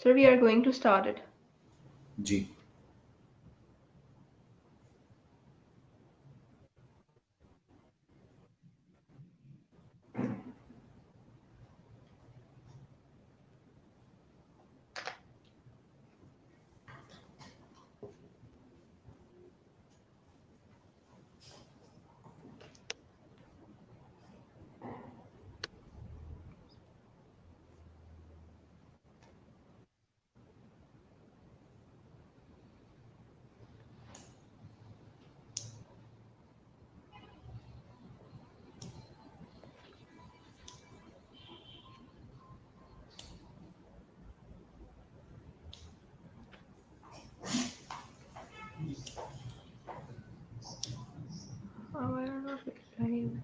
Sir, we are going to start it. G Oh, I don't know if it's live.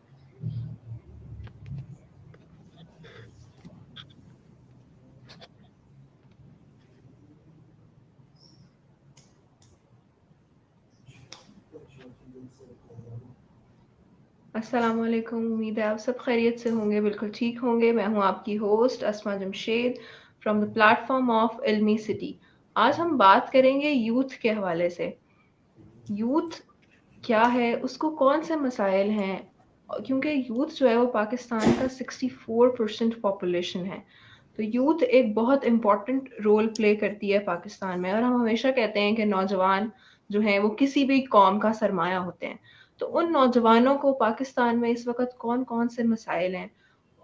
अस्सलाम वालेकुम, उम्मीद है आप सब खैरियत से होंगे, बिल्कुल ठीक होंगे। मैं हूं आपकी host Asma Jamshed from the platform of Ilmi city. आज हम बात करेंगे यूथ के हवाले से। यूथ क्या है, उसको कौन से मसाइल हैं, क्योंकि यूथ जो है वो पाकिस्तान का 64% पॉपुलेशन है। तो यूथ एक बहुत इम्पॉर्टेंट रोल प्ले करती है पाकिस्तान में, और हम हमेशा कहते हैं कि नौजवान जो हैं वो किसी भी कौम का सरमाया होते हैं। तो उन नौजवानों को पाकिस्तान में इस वक्त कौन कौन से मसाइल हैं,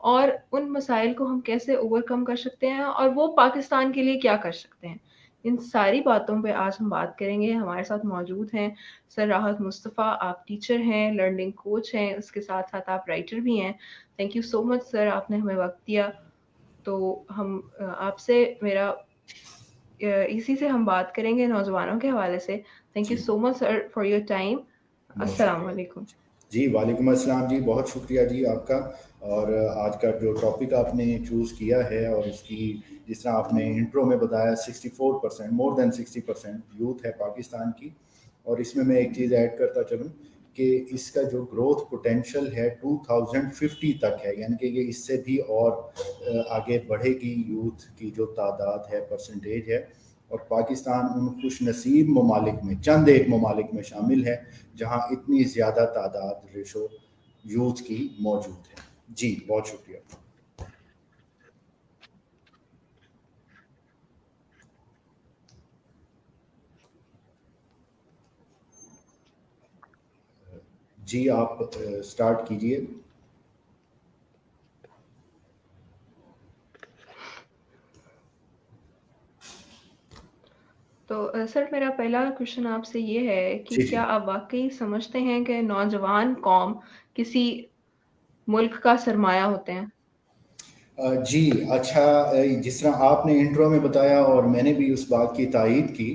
और उन मसाइल को हम कैसे ओवरकम कर सकते हैं, और वो पाकिस्तान के लिए क्या कर सकते हैं, इन सारी बातों पे आज हम बात करेंगे। हमारे साथ मौजूद हैं सर राहत मुस्तफ़ा। आप टीचर हैं, लर्निंग कोच हैं, उसके साथ साथ आप राइटर भी हैं। Thank you so much sir, आपने हमें वक्त दिया। तो हम आपसे मेरा इसी से हम बात करेंगे नौजवानों के हवाले से। Thank you ji so much sir for your time. बहुत अस्सलाम शुक्रिया वालेकुम। जी। वालेकुम अस्सलाम जी, बहुत शुक्रिया जी आपका। और आज का जो टॉपिक आपने चूज़ किया है और इसकी जिस तरह आपने इंट्रो में बताया 64%, मोर देन 60% यूथ है पाकिस्तान की। और इसमें मैं एक चीज़ ऐड करता चलूँ कि इसका जो ग्रोथ पोटेंशियल है 2050 तक है, यानी कि ये इससे भी और आगे बढ़ेगी यूथ की जो तादाद है, परसेंटेज है। और पाकिस्तान उन खुश नसीब ममालिक में, चंद एक ममालिक में शामिल है जहाँ इतनी ज़्यादा तादाद रेशो यूथ की मौजूद है। जी बहुत शुक्रिया। जी आप स्टार्ट कीजिए। तो सर मेरा पहला क्वेश्चन आपसे ये है कि जी क्या जी आप वाकई समझते हैं कि नौजवान कौम किसी मुल्क का सरमाया होते हैं? जी अच्छा, जिस तरह आपने इंट्रो में बताया और मैंने भी उस बात की तायीद की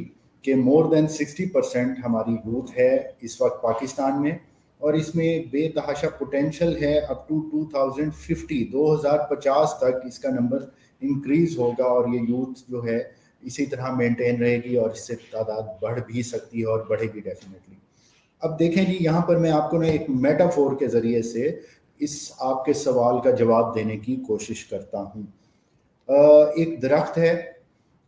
कि मोर देन 60% हमारी यूथ है इस वक्त पाकिस्तान में। और इसमें बेतहाशा पोटेंशियल है अप टू 2050, 2050 तक इसका नंबर इंक्रीज़ होगा। और ये यूथ जो है इसी तरह मेंटेन रहेगी और इससे तादाद बढ़ भी सकती है और बढ़ेगी डेफिनेटली। अब देखें जी, यहाँ पर मैं आपको ना एक मेटाफोर के ज़रिए से इस आपके सवाल का जवाब देने की कोशिश करता हूँ। एक दरख्त है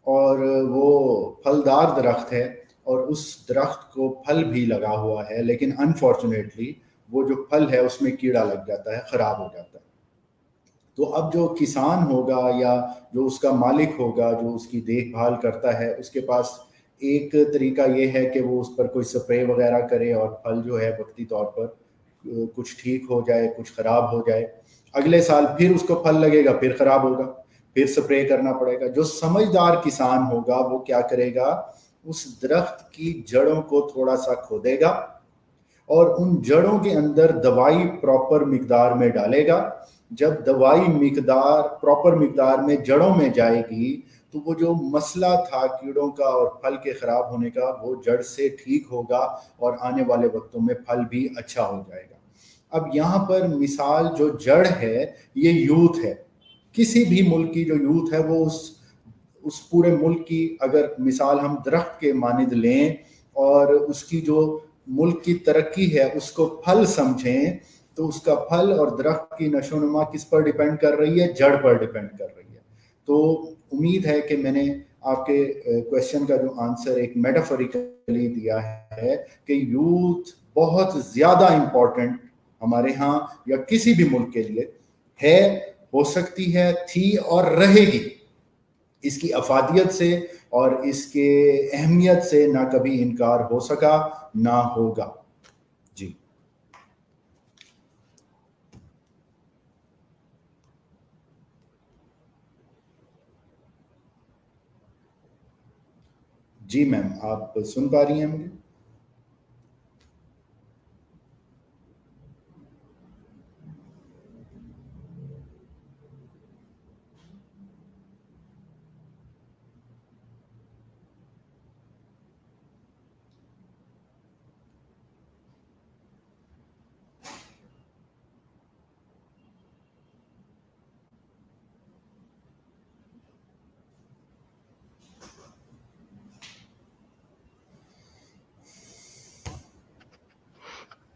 और वो फलदार दरख्त है, और उस दरख्त को फल भी लगा हुआ है, लेकिन अनफॉर्चुनेटली वो जो फल है उसमें कीड़ा लग जाता है, ख़राब हो जाता है। तो अब जो किसान होगा या जो उसका मालिक होगा जो उसकी देखभाल करता है, उसके पास एक तरीका ये है कि वो उस पर कोई स्प्रे वगैरह करे और फल जो है वक्ती तौर पर कुछ ठीक हो जाए, कुछ ख़राब हो जाए। अगले साल फिर उसको फल लगेगा, फिर ख़राब होगा, फिर स्प्रे करना पड़ेगा। जो समझदार किसान होगा वो क्या करेगा, उस दरख्त की जड़ों को थोड़ा सा खोदेगा और उन जड़ों के अंदर दवाई प्रॉपर मिकदार में डालेगा। जब दवाई मिकदार प्रॉपर मिकदार में जड़ों में जाएगी तो वो जो मसला था कीड़ों का और फल के ख़राब होने का, वो जड़ से ठीक होगा और आने वाले वक्तों में फल भी अच्छा हो जाएगा। अब यहाँ पर मिसाल जो जड़ है ये यूथ है। किसी भी मुल्क की जो यूथ है वो उस पूरे मुल्क की अगर मिसाल हम दरख्त के मानिंद लें और उसकी जो मुल्क की तरक्की है उसको फल समझें, तो उसका फल और दरख्त की नशोनुमा किस पर डिपेंड कर रही है, जड़ पर डिपेंड कर रही है। तो उम्मीद है कि मैंने आपके क्वेश्चन का जो आंसर एक मेटाफोरिकली दिया है कि यूथ बहुत ज़्यादा इम्पोर्टेंट हमारे यहाँ या किसी भी मुल्क के लिए है, हो सकती है, थी और रहेगी। इसकी अफादियत से और इसके अहमियत से ना कभी इनकार हो सका ना होगा। जी जी मैम, आप सुन पा रही हैं मुझे?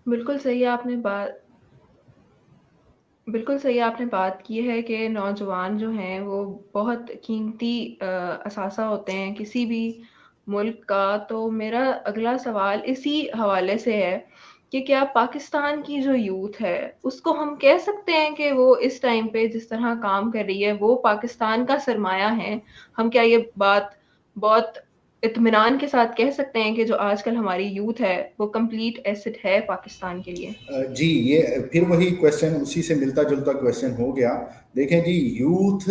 बिल्कुल सही आपने बात की है कि नौजवान जो हैं वो बहुत कीमती असासा होते हैं किसी भी मुल्क का। तो मेरा अगला सवाल इसी हवाले से है कि क्या पाकिस्तान की जो यूथ है उसको हम कह सकते हैं कि वो इस टाइम पे जिस तरह काम कर रही है वो पाकिस्तान का सरमाया है? हम क्या ये बात बहुत इत्मीनान के साथ कह सकते हैं कि जो आजकल हमारी यूथ है वो कंप्लीट एसेट है पाकिस्तान के लिए? जी, ये फिर वही क्वेश्चन, उसी से मिलता जुलता क्वेश्चन हो गया। देखें जी, यूथ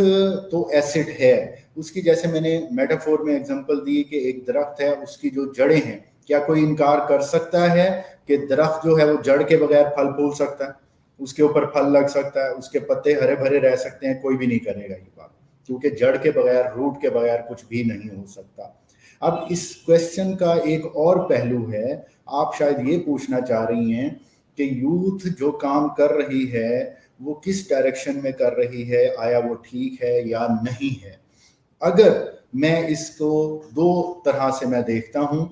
तो एसिड है, उसकी जैसे मैंने मेटाफोर में एग्जांपल दी कि एक दरख्त है, उसकी जो जड़ें हैं, क्या कोई इनकार कर सकता है कि दरख्त जो है वो जड़ के बगैर फल फूल सकता है, उसके ऊपर फल लग सकता है, उसके पत्ते हरे भरे रह सकते हैं? कोई भी नहीं करेगा ये बात, क्योंकि जड़ के बगैर, रूट के बगैर कुछ भी नहीं हो सकता। अब इस क्वेश्चन का एक और पहलू है, आप शायद ये पूछना चाह रही हैं कि यूथ जो काम कर रही है वो किस डायरेक्शन में कर रही है, आया वो ठीक है या नहीं है। अगर मैं इसको दो तरह से मैं देखता हूं,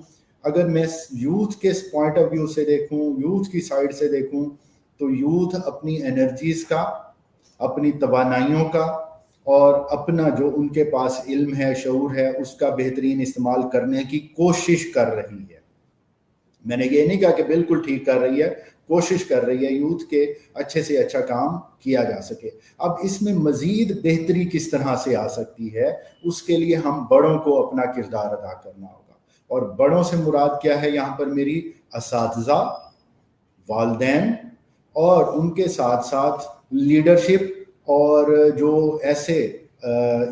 अगर मैं यूथ के पॉइंट ऑफ व्यू से देखूं, यूथ की साइड से देखूं, तो यूथ अपनी एनर्जीज का, अपनी तवानाइयों का और अपना जो उनके पास इल्म है, शऊर है, उसका बेहतरीन इस्तेमाल करने की कोशिश कर रही है। मैंने ये नहीं कहा कि बिल्कुल ठीक कर रही है, कोशिश कर रही है यूथ के अच्छे से अच्छा काम किया जा सके। अब इसमें मजीद बेहतरी किस तरह से आ सकती है, उसके लिए हम बड़ों को अपना किरदार अदा करना होगा। और बड़ों से मुराद क्या है यहाँ पर मेरी? असातिज़ा, वालदैन और उनके साथ साथ लीडरशिप, और जो ऐसे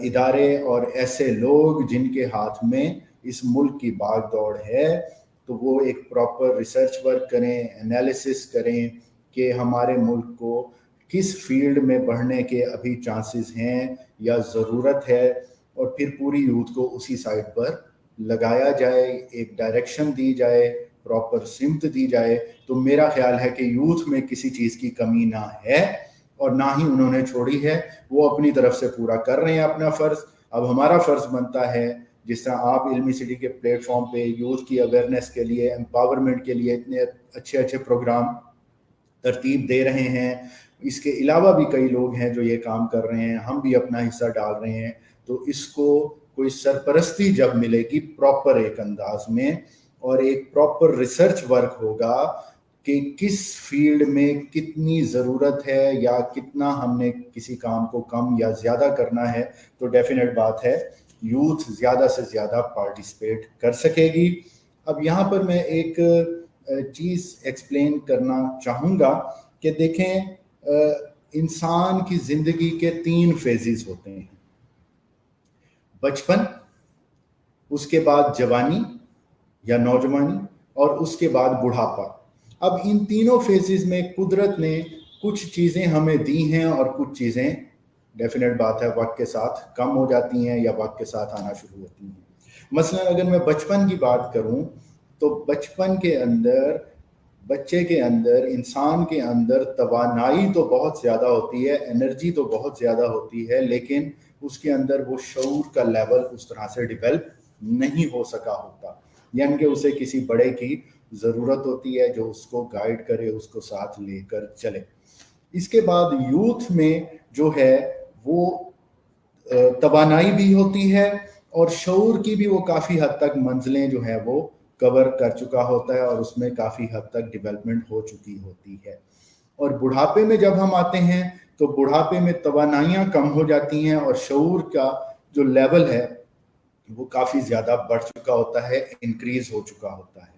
इदारे और ऐसे लोग जिनके हाथ में इस मुल्क की भाग दौड़ है, तो वो एक प्रॉपर रिसर्च वर्क करें, एनालिसिस करें कि हमारे मुल्क को किस फील्ड में बढ़ने के अभी चांसेस हैं या ज़रूरत है, और फिर पूरी यूथ को उसी साइड पर लगाया जाए, एक डायरेक्शन दी जाए, प्रॉपर सिमत दी जाए। तो मेरा ख्याल है कि यूथ में किसी चीज़ की कमी ना है और ना ही उन्होंने छोड़ी है, वो अपनी तरफ से पूरा कर रहे हैं अपना फ़र्ज़। अब हमारा फ़र्ज़ बनता है, जिस तरह आप इल्मी सिटी के प्लेटफॉर्म पे यूथ की अवेयरनेस के लिए, एम्पावरमेंट के लिए इतने अच्छे अच्छे प्रोग्राम तरतीब दे रहे हैं, इसके अलावा भी कई लोग हैं जो ये काम कर रहे हैं, हम भी अपना हिस्सा डाल रहे हैं। तो इसको कोई सरपरस्ती जब मिलेगी प्रॉपर एक अंदाज में, और एक प्रॉपर रिसर्च वर्क होगा कि किस फील्ड में कितनी ज़रूरत है या कितना हमने किसी काम को कम या ज़्यादा करना है, तो डेफिनेट बात है यूथ ज़्यादा से ज़्यादा पार्टिसिपेट कर सकेगी। अब यहाँ पर मैं एक चीज़ एक्सप्लेन करना चाहूँगा कि देखें, इंसान की ज़िंदगी के 3 फेजेस होते हैं: बचपन, उसके बाद जवानी या नौजवानी, और उसके बाद बुढ़ापा। अब इन तीनों फेजेस में कुदरत ने कुछ चीज़ें हमें दी हैं और कुछ चीज़ें डेफिनेट बात है वक्त के साथ कम हो जाती हैं या वक्त के साथ आना शुरू होती हैं। मसलन अगर मैं बचपन की बात करूं, तो बचपन के अंदर, बच्चे के अंदर, इंसान के अंदर तवानाई तो बहुत ज़्यादा होती है, एनर्जी तो बहुत ज़्यादा होती है, लेकिन उसके अंदर वो शऊर का लेवल उस तरह से डेवलप नहीं हो सका होता, यानी कि उसे किसी बड़े की ज़रूरत होती है जो उसको गाइड करे, उसको साथ लेकर चले। इसके बाद यूथ में जो है वो तवानाई भी होती है اور شعور کی بھی وہ کافی حد تک منزلیں جو ہیں وہ کور کر چکا ہوتا ہے اور اس میں کافی حد تک ڈیولپمنٹ ہو چکی ہوتی ہے. اور بڑھاپے میں جب ہم آتے ہیں تو بڑھاپے میں توانائیاں کم ہو جاتی ہیں اور شعور کا جو لیول ہے وہ کافی زیادہ بڑھ چکا ہوتا ہے, انکریز ہو چکا ہوتا ہے.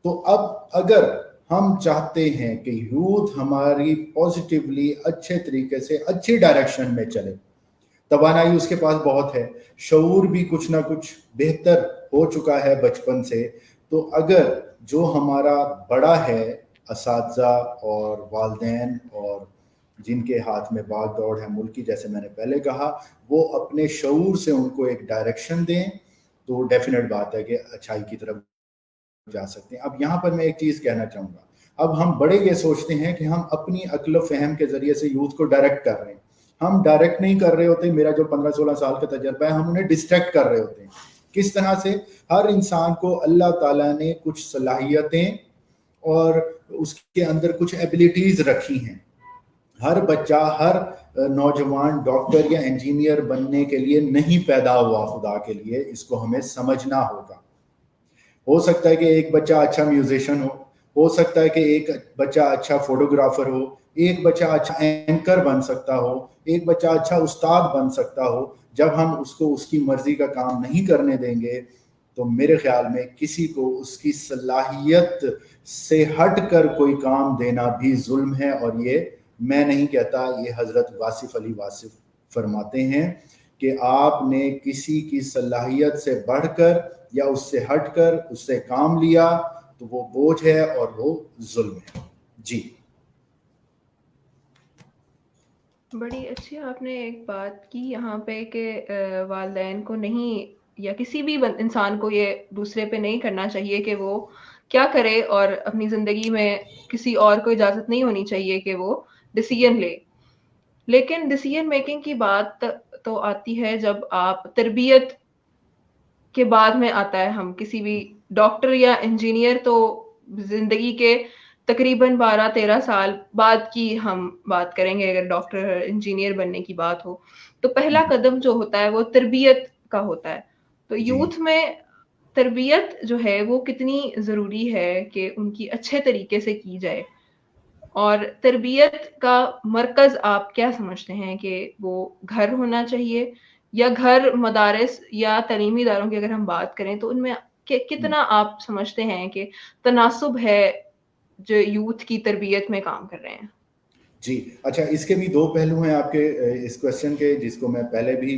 تو اب اگر ہم چاہتے ہیں کہ یوتھ ہماری پازیٹیولی اچھے طریقے سے اچھی ڈائریکشن میں چلے, توانائی اس کے پاس بہت ہے, شعور بھی کچھ نہ کچھ بہتر ہو چکا ہے بچپن سے, تو اگر جو ہمارا بڑا ہے اساتذہ اور والدین اور جن کے ہاتھ میں باغ دوڑ ہے ملک کی, جیسے میں نے پہلے کہا, وہ اپنے شعور سے ان کو ایک ڈائریکشن دیں تو ڈیفینیٹ بات ہے کہ اچھائی کی طرف جا سکتے ہیں. اب یہاں پر میں ایک چیز کہنا چاہوں گا, اب ہم بڑے یہ سوچتے ہیں کہ ہم اپنی عقل و فہم کے ذریعے سے یوتھ کو ڈائریکٹ کر رہے ہیں. ہم ڈائریکٹ نہیں کر رہے ہوتے. میرا جو 15-16 سال کا تجربہ ہے, ہم انہیں ڈسٹریکٹ کر رہے ہوتے ہیں. کس طرح سے؟ ہر انسان کو اللہ تعالیٰ نے کچھ صلاحیتیں اور اس کے اندر کچھ ایبلٹیز رکھی ہیں. ہر بچہ, ہر نوجوان ڈاکٹر یا انجینئر بننے کے لیے نہیں پیدا ہوا خدا کے لیے, اس کو ہمیں سمجھنا ہوگا. ہو سکتا ہے کہ ایک بچہ اچھا میوزیشین ہو سکتا ہے کہ ایک بچہ اچھا فوٹوگرافر ہو, ایک بچہ اچھا اینکر بن سکتا ہو, ایک بچہ اچھا استاد بن سکتا ہو. جب ہم اس کو اس کی مرضی کا کام نہیں کرنے دیں گے تو میرے خیال میں کسی کو اس کی صلاحیت سے ہٹ کر کوئی کام دینا بھی ظلم ہے. اور یہ میں نہیں کہتا, یہ حضرت واصف علی واصف فرماتے ہیں کہ آپ نے کسی کی صلاحیت سے بڑھ کر یا اس سے ہٹ کر اس سے کام لیا تو وہ بوجھ ہے اور وہ ظلم ہے. جی بڑی اچھی آپ نے ایک بات کی یہاں پہ کہ والدین کو نہیں یا کسی بھی انسان کو یہ دوسرے پہ نہیں کرنا چاہیے کہ وہ کیا کرے, اور اپنی زندگی میں کسی اور کو اجازت نہیں ہونی چاہیے کہ وہ ڈیسیژن لے. لیکن ڈیسیژن میکنگ کی بات تو آتی ہے جب آپ تربیت کے بعد میں آتا ہے. ہم کسی بھی ڈاکٹر یا انجینئر تو زندگی کے تقریباً 12-13 سال بعد کی ہم بات کریں گے. اگر ڈاکٹر انجینئر بننے کی بات ہو تو پہلا قدم جو ہوتا ہے وہ تربیت کا ہوتا ہے. تو جی یوتھ میں تربیت جو ہے وہ کتنی ضروری ہے کہ ان کی اچھے طریقے سے کی جائے, اور تربیت کا مرکز آپ کیا سمجھتے ہیں کہ وہ گھر ہونا چاہیے, یا گھر, مدارس یا تعلیمی اداروں کی اگر ہم بات کریں تو ان میں کتنا آپ سمجھتے ہیں کہ تناسب ہے جو یوتھ کی تربیت میں کام کر رہے ہیں؟ جی اچھا, اس کے بھی دو پہلو ہیں آپ کے اس کویسچن کے, جس کو میں پہلے بھی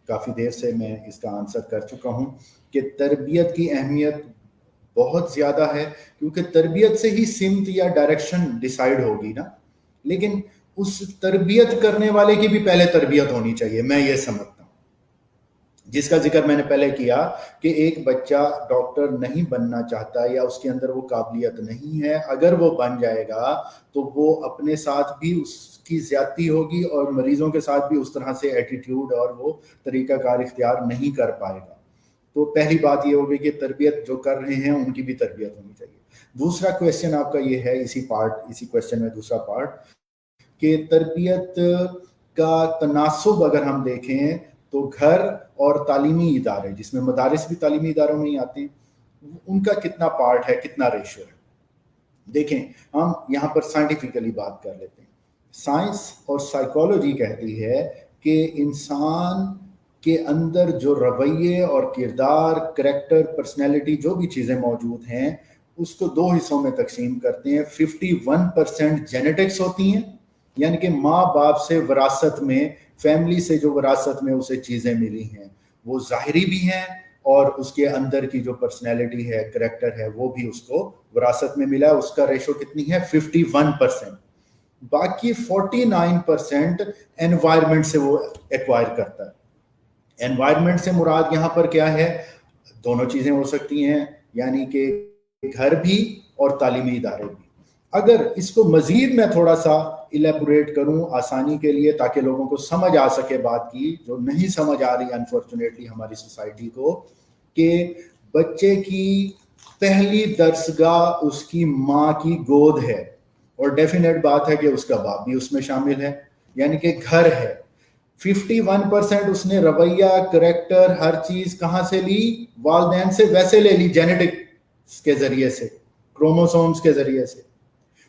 کافی دیر سے میں اس کا آنسر کر چکا ہوں کہ تربیت کی اہمیت بہت زیادہ ہے, کیونکہ تربیت سے ہی سمت یا ڈائریکشن ڈیسائیڈ ہوگی نا. لیکن اس تربیت کرنے والے کی بھی پہلے تربیت ہونی چاہیے, میں یہ سمجھتا ہوں. جس کا ذکر میں نے پہلے کیا کہ ایک بچہ ڈاکٹر نہیں بننا چاہتا یا اس کے اندر وہ قابلیت نہیں ہے, اگر وہ بن جائے گا تو وہ اپنے ساتھ بھی اس کی زیادتی ہوگی اور مریضوں کے ساتھ بھی اس طرح سے ایٹیٹیوڈ اور وہ طریقہ کار اختیار نہیں کر پائے گا. تو پہلی بات یہ ہوگی کہ تربیت جو کر رہے ہیں ان کی بھی تربیت ہونی چاہیے. دوسرا کویسچن آپ کا یہ ہے, اسی کویسچن میں دوسرا پارٹ, کہ تربیت کا تناسب اگر ہم دیکھیں تو گھر اور تعلیمی ادارے, جس میں مدارس بھی تعلیمی اداروں میں ہی آتے ہیں, ان کا کتنا پارٹ ہے, کتنا ریشو ہے. دیکھیں ہم یہاں پر سائنٹیفکلی بات کر لیتے ہیں. سائنس اور سائیکالوجی کہتی ہے کہ انسان کے اندر جو رویے اور کردار, کریکٹر, پرسنالٹی, جو بھی چیزیں موجود ہیں اس کو دو حصوں میں تقسیم کرتے ہیں. 51% جینیٹکس ہوتی ہیں, یعنی کہ ماں باپ سے وراثت میں, فیملی سے جو وراثت میں اسے چیزیں ملی ہیں وہ ظاہری بھی ہیں, اور اس کے اندر کی جو پرسنالٹی ہے, کریکٹر ہے, وہ بھی اس کو وراثت میں ملا. اس کا ریشو کتنی ہے؟ 51%. باقی 49% انوائرمنٹ سے وہ ایکوائر کرتا ہے. انوائرمنٹ سے مراد یہاں پر کیا ہے؟ دونوں چیزیں ہو سکتی ہیں, یعنی کہ گھر بھی اور تعلیمی ادارے بھی. اگر اس کو مزید میں تھوڑا سا الیبوریٹ کروں آسانی کے لیے تاکہ لوگوں کو سمجھ آ سکے بات کی, جو نہیں سمجھ آ رہی انفارچونیٹلی ہماری سوسائٹی کو, کہ بچے کی پہلی درسگاہ اس کی ماں کی گود ہے, اور ڈیفینیٹ بات ہے کہ اس کا باپ بھی اس میں شامل ہے, یعنی کہ گھر ہے. 51% उसने रवैया, करेक्टर, हर चीज कहां से ली? वालदैन से वैसे ले ली, जेनेटिक्स के जरिए से, क्रोमोसोम्स के जरिए से।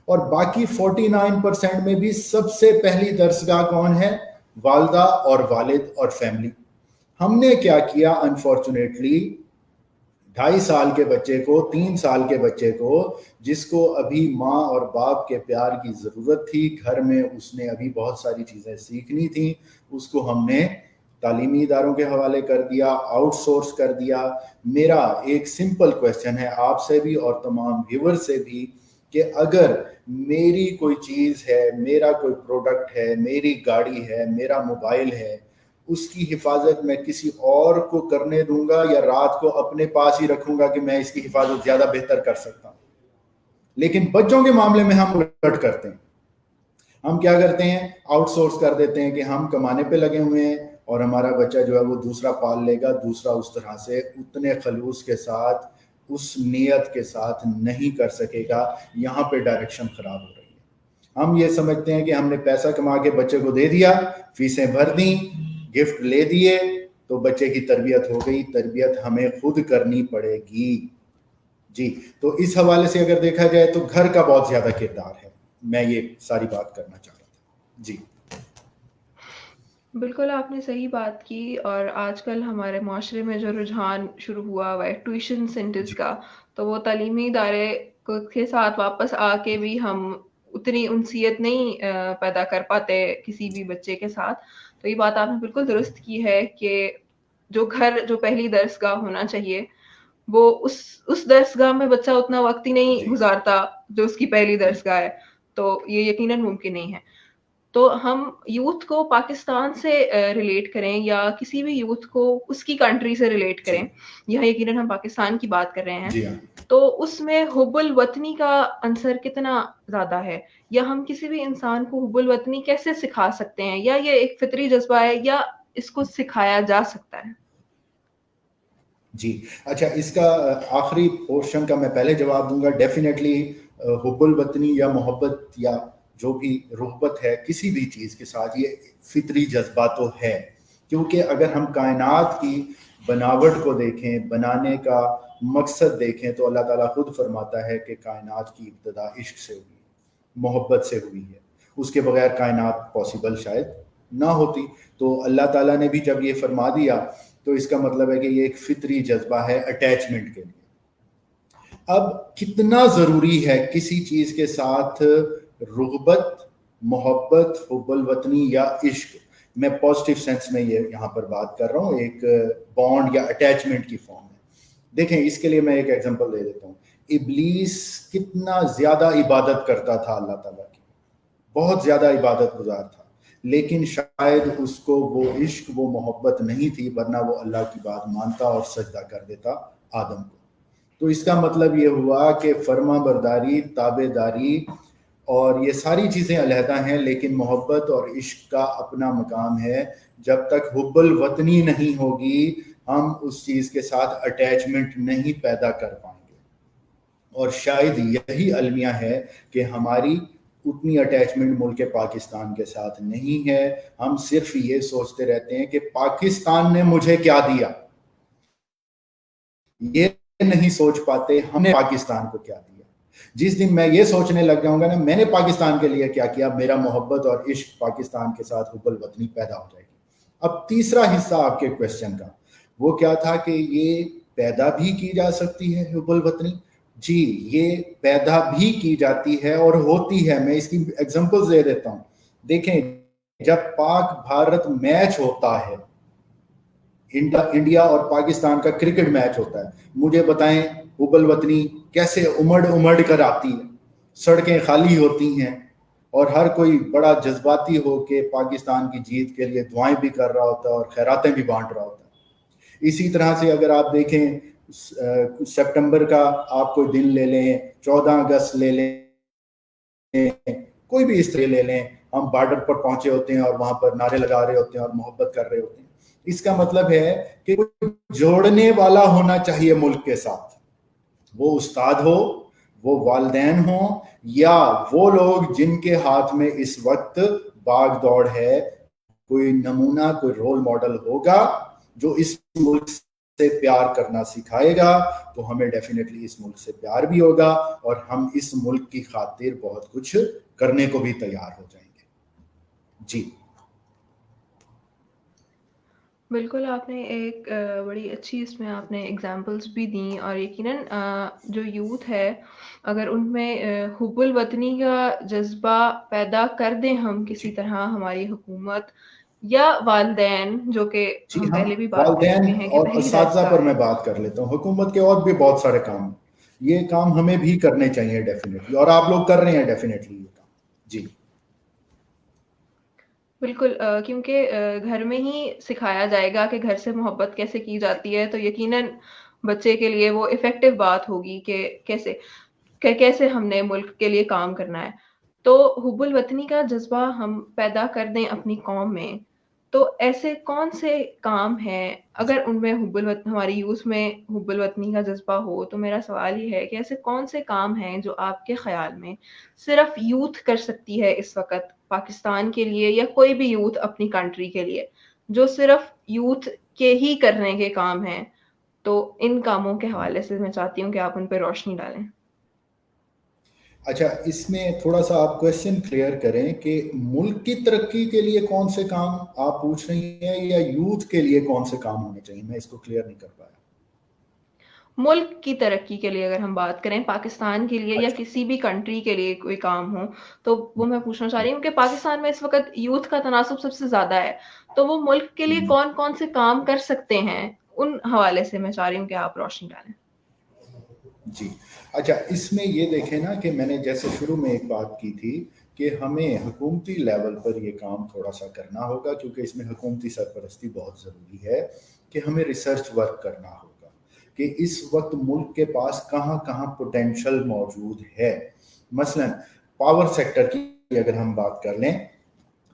और बाकी 49% में भी सबसे पहली दरसगाह कौन है? वालदा और वालिद और फैमिली। हमने क्या किया? अनफॉर्चुनेटली 2.5 साल के बच्चे को, 3 साल के बच्चे को, जिसको अभी माँ और बाप के प्यार की ज़रूरत थी, घर में उसने अभी बहुत सारी चीज़ें सीखनी थी, उसको हमने तालीमी इदारों के हवाले कर दिया, आउटसोर्स कर दिया। मेरा एक सिंपल क्वेश्चन है आपसे भी और तमाम व्यूअर से भी कि अगर मेरी कोई चीज़ है, मेरा कोई प्रोडक्ट है, मेरी गाड़ी है, मेरा मोबाइल है, उसकी हिफाजत मैं किसी और को करने दूंगा या रात को अपने पास ही रखूंगा कि मैं इसकी हिफाजत ज्यादा बेहतर कर सकता हूं? लेकिन बच्चों के मामले में हम उलट करते हैं। हम क्या करते हैं? आउटसोर्स कर देते हैं कि हम कमाने पे लगे हुए हैं और हमारा बच्चा जो है वो दूसरा पाल लेगा, दूसरा उस तरह से उतने खलूस के साथ, उस नियत के साथ नहीं कर सकेगा। यहाँ पे डायरेक्शन खराब हो रही है। हम ये समझते हैं कि हमने पैसा कमा के बच्चे को दे दिया, फीसें भर दी, गिफ्ट ले दिए, तो बच्चे की तरबियत हो गई। तरबियत हमें खुद करनी पड़ेगी जी। तो इस हवाले से अगर देखा जाए तो घर का बहुत ज्यादा किरदार है। मैं ये सारी बात करना चाह रहा था जी। बिल्कुल आपने सही बात की। और आजकल हमारे माशरे में जो रुझान शुरू हुआ हुआ है ट्यूशन सेंटर्स जी का, तो वो तालीमी इदारे के साथ वापस आके भी हम उतनी उनसियत नहीं पैदा कर पाते किसी भी बच्चे के साथ। तो ये बात आपने बिल्कुल दुरुस्त की है कि जो घर जो पहली दरसगाह होना चाहिए, वो उस दरसगाह में बच्चा उतना वक्त ही नहीं जी गुजारता जो उसकी पहली जी दरसगाह है। तो ये यकीनन मुमकिन नहीं है। तो हम यूथ को पाकिस्तान से रिलेट करें या किसी भी यूथ को उसकी कंट्री से रिलेट जी करें, यहाँ यकीनन हम पाकिस्तान की बात कर रहे हैं, जी हाँ। तो उसमें हुब्बुल वतनी का अंसर कितना ज़्यादा है? या हम किसी भी इंसान को हुब्बुल वतनी कैसे सिखा सकते हैं? या ये एक फितरी जज़्बा है या इसको सिखाया जा सकता है? जी अच्छा, इसका आखिरी पोर्शन का मैं पहले जवाब दूंगा। डेफिनेटली हुब्बुल वतनी या मोहब्बत या जो भी रुग़बत है किसी भी चीज़ के साथ, ये फितरी जज्बा तो है। क्योंकि अगर हम कायनात की बनावट को देखें, बनाने का मकसद देखें, तो अल्लाह ताला खुद फरमाता है कि कायनात की इब्तिदा इश्क से हुई है, मोहब्बत से हुई है। उसके बगैर कायनात पॉसिबल शायद ना होती। तो अल्लाह ताला ने भी जब ये फरमा दिया तो इसका मतलब है कि ये एक फितरी जज्बा है अटैचमेंट के लिए। अब कितना ज़रूरी है किसी चीज़ के साथ रुग़बत, मोहब्बत, हुब्बुल वतनी या इश्क, मैं पॉजिटिव सेंस में ये यहाँ पर बात कर रहा हूँ, एक बॉन्ड या अटैचमेंट की फॉर्म में। देखें, इसके लिए मैं एक एग्जांपल दे देता हूँ। इब्लीस कितना ज़्यादा इबादत करता था अल्लाह ताला की, बहुत ज़्यादा इबादत गुजार था, लेकिन शायद उसको वो इश्क, वो मोहब्बत नहीं थी, वरना वो अल्लाह की बात मानता और सजदा कर देता आदम को। तो इसका मतलब ये हुआ कि फर्मा बरदारी, ताबेदारी और ये सारी चीज़ें अलहदा हैं, लेकिन मोहब्बत और इश्क का अपना मकाम है। जब तक हुब्बुल वतनी नहीं होगी, हम उस चीज़ के साथ अटैचमेंट नहीं पैदा कर पाएंगे। और शायद यही अलमिया है कि हमारी उतनी अटैचमेंट मुल्क पाकिस्तान के साथ नहीं है। हम सिर्फ ये सोचते रहते हैं कि पाकिस्तान ने मुझे क्या दिया, ये नहीं सोच पाते हमने पाकिस्तान को क्या दिया। जिस दिन मैं ये सोचने लग जाऊंगा ना मैंने पाकिस्तान के लिए क्या किया, मेरा मोहब्बत और इश्क पाकिस्तान के साथ हुब्बुल वतनी पैदा हो जाएगी। अब तीसरा हिस्सा आपके क्वेश्चन का वो क्या था कि ये पैदा भी की जा सकती है हुब्बुल वतनी। जी, ये पैदा भी की जाती है और होती है। मैं इसकी एग्जांपल्स दे देता हूँ। देखें, जब पाक भारत मैच होता है, इंडिया और पाकिस्तान का क्रिकेट मैच होता है, मुझे बताएं हुब्बुल वतनी कैसे उमड़ उमड़ कर आती है। सड़कें खाली होती हैं और हर कोई बड़ा जज्बाती हो के पाकिस्तान की जीत के लिए दुआएं भी कर रहा होता है और खैरातें भी बांट रहा होता है। इसी तरह से अगर आप देखें, सितंबर का आप कोई दिन ले लें, 14 अगस्त ले लें, कोई भी इस तरह ले लें, हम बॉर्डर पर पहुंचे होते हैं और वहां पर नारे लगा रहे होते हैं और मोहब्बत कर रहे होते हैं। इसका मतलब है कि कोई जोड़ने वाला होना चाहिए मुल्क के साथ। वो उस्ताद हो, वो वालिदैन हो, या वो लोग जिनके हाथ में इस वक्त भाग दौड़ है, کوئی نمونہ کوئی رول ماڈل ہوگا جو اس ملک سے پیار کرنا سکھائے گا تو ہمیں ڈیفینیٹلی اس ملک سے پیار بھی ہوگا اور ہم اس ملک کی خاطر بہت کچھ کرنے کو بھی تیار ہو جائیں گے. جی بالکل، آپ نے ایک بڑی اچھی اس میں آپ نے اگزامپلس بھی دیں، اور یقیناً جو یوتھ ہے اگر ان میں حب الوطنی کا جذبہ پیدا کر دیں ہم کسی طرح، ہماری حکومت یا والدین، جو کہ جی ہم ہم پہلے بھی بات کر والدین چکے ہیں کہ اور پہلی اساتذہ راستہ پر ہے. میں بات کر لیتا ہوں. حکومت کے اور بھی بہت سارے کام ہیں. یہ کام ہمیں بھی کرنے چاہیے ڈیفینیٹلی، اور آپ لوگ کر رہے ہیں ڈیفینیٹلی یہ کام. جی بالکل، کیونکہ گھر میں ہی سکھایا جائے گا کہ گھر سے محبت کیسے کی جاتی ہے، تو یقیناً بچے کے لیے وہ افیکٹو بات ہوگی کہ کیسے ہم نے ملک کے لیے کام کرنا ہے. تو حب الوطنی کا جذبہ ہم پیدا کر دیں اپنی قوم میں، تو ایسے کون سے کام ہیں اگر ان میں ہماری یوتھ میں حب الوطنی کا جذبہ ہو، تو میرا سوال یہ ہے کہ ایسے کون سے کام ہیں جو آپ کے خیال میں صرف یوتھ کر سکتی ہے اس وقت پاکستان کے لیے، یا کوئی بھی یوتھ اپنی کنٹری کے لیے، جو صرف یوتھ کے ہی کرنے کے کام ہیں؟ تو ان کاموں کے حوالے سے میں چاہتی ہوں کہ آپ ان پہ روشنی ڈالیں. اچھا، اس میں تھوڑا سا آپ کوشچن کلیئر کریں کہ ملک کی ترقی کے لیے کون سے کام آپ پوچھ رہی ہیں یا یوتھ کے لیے کون سے کام ہونے چاہیے؟ میں اس کو کلیئر نہیں کر پایا. ملک کی ترقی کے لیے اگر ہم بات کریں، پاکستان کے لیے یا اچھا کسی بھی کنٹری کے لیے کوئی کام ہو، تو وہ میں پوچھنا چاہ رہی ہوں کہ پاکستان میں اس وقت یوتھ کا تناسب سب سے زیادہ ہے، تو وہ ملک کے لیے کون کون سے کام کر سکتے ہیں، ان حوالے سے میں چاہ رہی ہوں کہ آپ روشنی ڈالیں. جی اچھا، اس میں یہ دیکھیں نا کہ میں نے جیسے شروع میں ایک بات کی تھی کہ ہمیں حکومتی لیول پر یہ کام تھوڑا سا کرنا ہوگا، کیونکہ اس میں حکومتی سرپرستی بہت ضروری ہے کہ ہمیں ریسرچ ورک کرنا ہوگا کہ اس وقت ملک کے پاس کہاں کہاں پوٹینشل موجود ہے. مثلا پاور سیکٹر کی اگر ہم بات کر لیں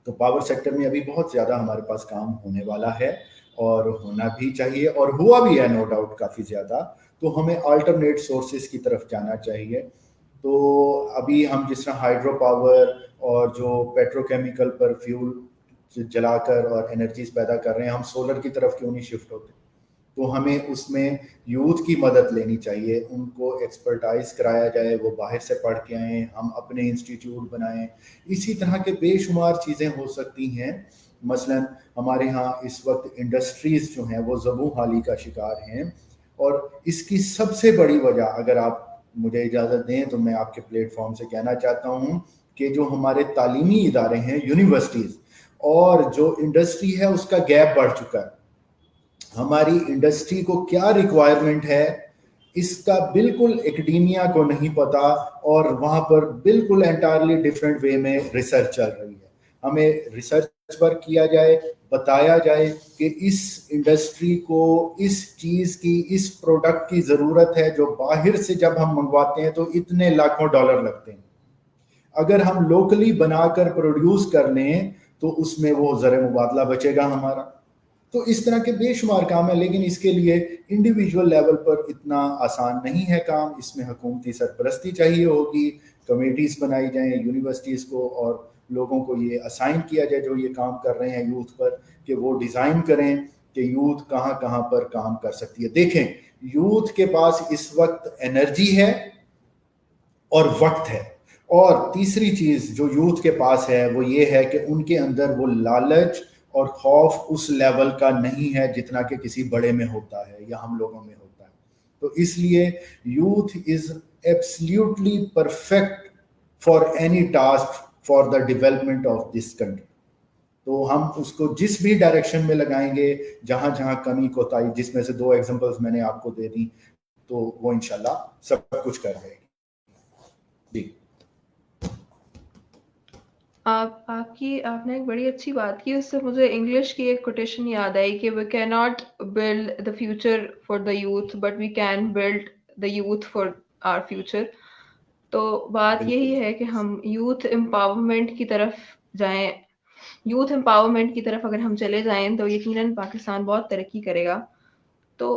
تو پاور سیکٹر میں ابھی بہت زیادہ ہمارے پاس کام ہونے والا ہے اور ہونا بھی چاہیے، اور ہوا بھی ہے نو ڈاؤٹ کافی زیادہ. تو ہمیں آلٹرنیٹ سورسز کی طرف جانا چاہیے. تو ابھی ہم جس طرح ہائیڈرو پاور اور جو پیٹرو کیمیکل پر فیول جلا کر اور انرجیز پیدا کر رہے ہیں، ہم سولر کی طرف کیوں نہیں شفٹ ہوتے؟ تو ہمیں اس میں یوتھ کی مدد لینی چاہیے، ان کو ایکسپرٹائز کرایا جائے، وہ باہر سے پڑھ کے آئیں، ہم اپنے انسٹیٹیوٹ بنائیں. اسی طرح کے بے شمار چیزیں ہو سکتی ہیں. مثلا ہمارے ہاں اس وقت انڈسٹریز جو ہیں وہ زبوں حالی کا شکار ہیں، اور اس کی سب سے بڑی وجہ، اگر آپ مجھے اجازت دیں تو میں آپ کے پلیٹ فارم سے کہنا چاہتا ہوں کہ جو ہمارے تعلیمی ادارے ہیں، یونیورسٹیز، اور جو انڈسٹری ہے اس کا گیپ بڑھ چکا ہے. ہماری انڈسٹری کو کیا ریکوائرمنٹ ہے اس کا بالکل ایکڈیمیا کو نہیں پتا، اور وہاں پر بالکل انٹائرلی ڈفرینٹ وے میں ریسرچ چل رہی ہے. ہمیں ریسرچ پر کیا جائے، بتایا جائے کہ اس انڈسٹری کو اس چیز کی، اس پروڈکٹ کی ضرورت ہے جو باہر سے جب ہم منگواتے ہیں تو اتنے لاکھوں ڈالر لگتے ہیں. اگر ہم لوکلی بنا کر پروڈیوس کر لیں تو اس میں وہ زر مبادلہ بچے گا ہمارا. تو اس طرح کے بے شمار کام ہیں، لیکن اس کے لیے انڈیویجول لیول پر اتنا آسان نہیں ہے کام. اس میں حکومتی سرپرستی چاہیے ہوگی، کمیٹیز بنائی جائیں یونیورسٹیز کو، اور لوگوں کو یہ اسائن کیا جائے جو یہ کام کر رہے ہیں یوتھ پر، کہ وہ ڈیزائن کریں کہ یوتھ کہاں کہاں پر کام کر سکتی ہے. دیکھیں، یوتھ کے پاس اس وقت انرجی ہے اور وقت ہے، اور تیسری چیز جو یوتھ کے پاس ہے وہ یہ ہے کہ ان کے اندر وہ لالچ اور خوف اس لیول کا نہیں ہے جتنا کہ کسی بڑے میں ہوتا ہے یا ہم لوگوں میں ہوتا ہے. تو اس لیے youth is absolutely perfect for any task for the development of this country. تو ہم اس کو جس بھی ڈائریکشن میں لگائیں گے، جہاں جہاں کمی کوتاہی، جس میں سے 2 ایگزامپلس میں نے آپ کو دے دی، تو وہ انشاءاللہ سب کچھ کر رہے گی. جی آپ نے ایک بڑی اچھی بات کی، اس سے مجھے انگلش کی ایک کوٹیشن یاد آئی say we can not build the future for the youth but we can build the youth for our future. تو بات بالکل یہی ہے کہ ہم یوتھ امپاورمنٹ کی طرف جائیں. یوتھ امپاورمنٹ کی طرف اگر ہم چلے جائیں تو یقیناً پاکستان بہت ترقی کرے گا. تو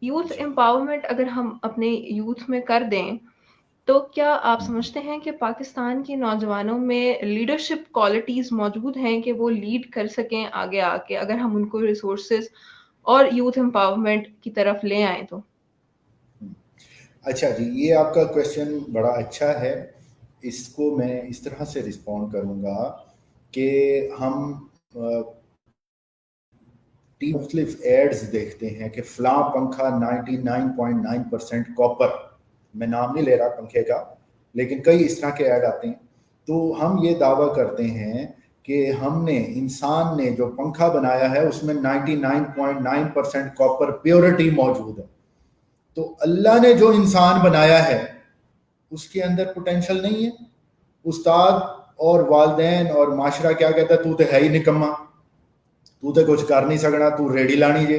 یوتھ جی امپاورمنٹ اگر ہم اپنے یوتھ میں کر دیں تو کیا آپ سمجھتے ہیں کہ پاکستان کے نوجوانوں میں لیڈرشپ کوالٹیز موجود ہیں کہ وہ لیڈ کر سکیں آگے آ کے، اگر ہم ان کو ریسورسز اور یوتھ امپاورمنٹ کی طرف لے آئیں تو؟ اچھا جی، یہ آپ کا کویشچن بڑا اچھا ہے. اس کو میں اس طرح سے رسپونڈ کروں گا کہ ہم مختلف ایڈز دیکھتے ہیں کہ فلاں پنکھا 99.9% کاپر، میں نام نہیں لے رہا پنکھے کا، لیکن کئی اس طرح کے ایڈ آتے ہیں. تو ہم یہ دعویٰ کرتے ہیں کہ ہم نے، انسان نے جو پنکھا بنایا ہے اس میں 99.9% کاپر پیورٹی موجود ہے. تو اللہ نے جو انسان بنایا ہے اس کے اندر پوٹینشل نہیں ہے. استاد اور والدین اور معاشرہ کیا کہتا ہے، تو تو ہے ہی نکما، تو تو کچھ کر نہیں سکنا، تو ریڈی لانی جے.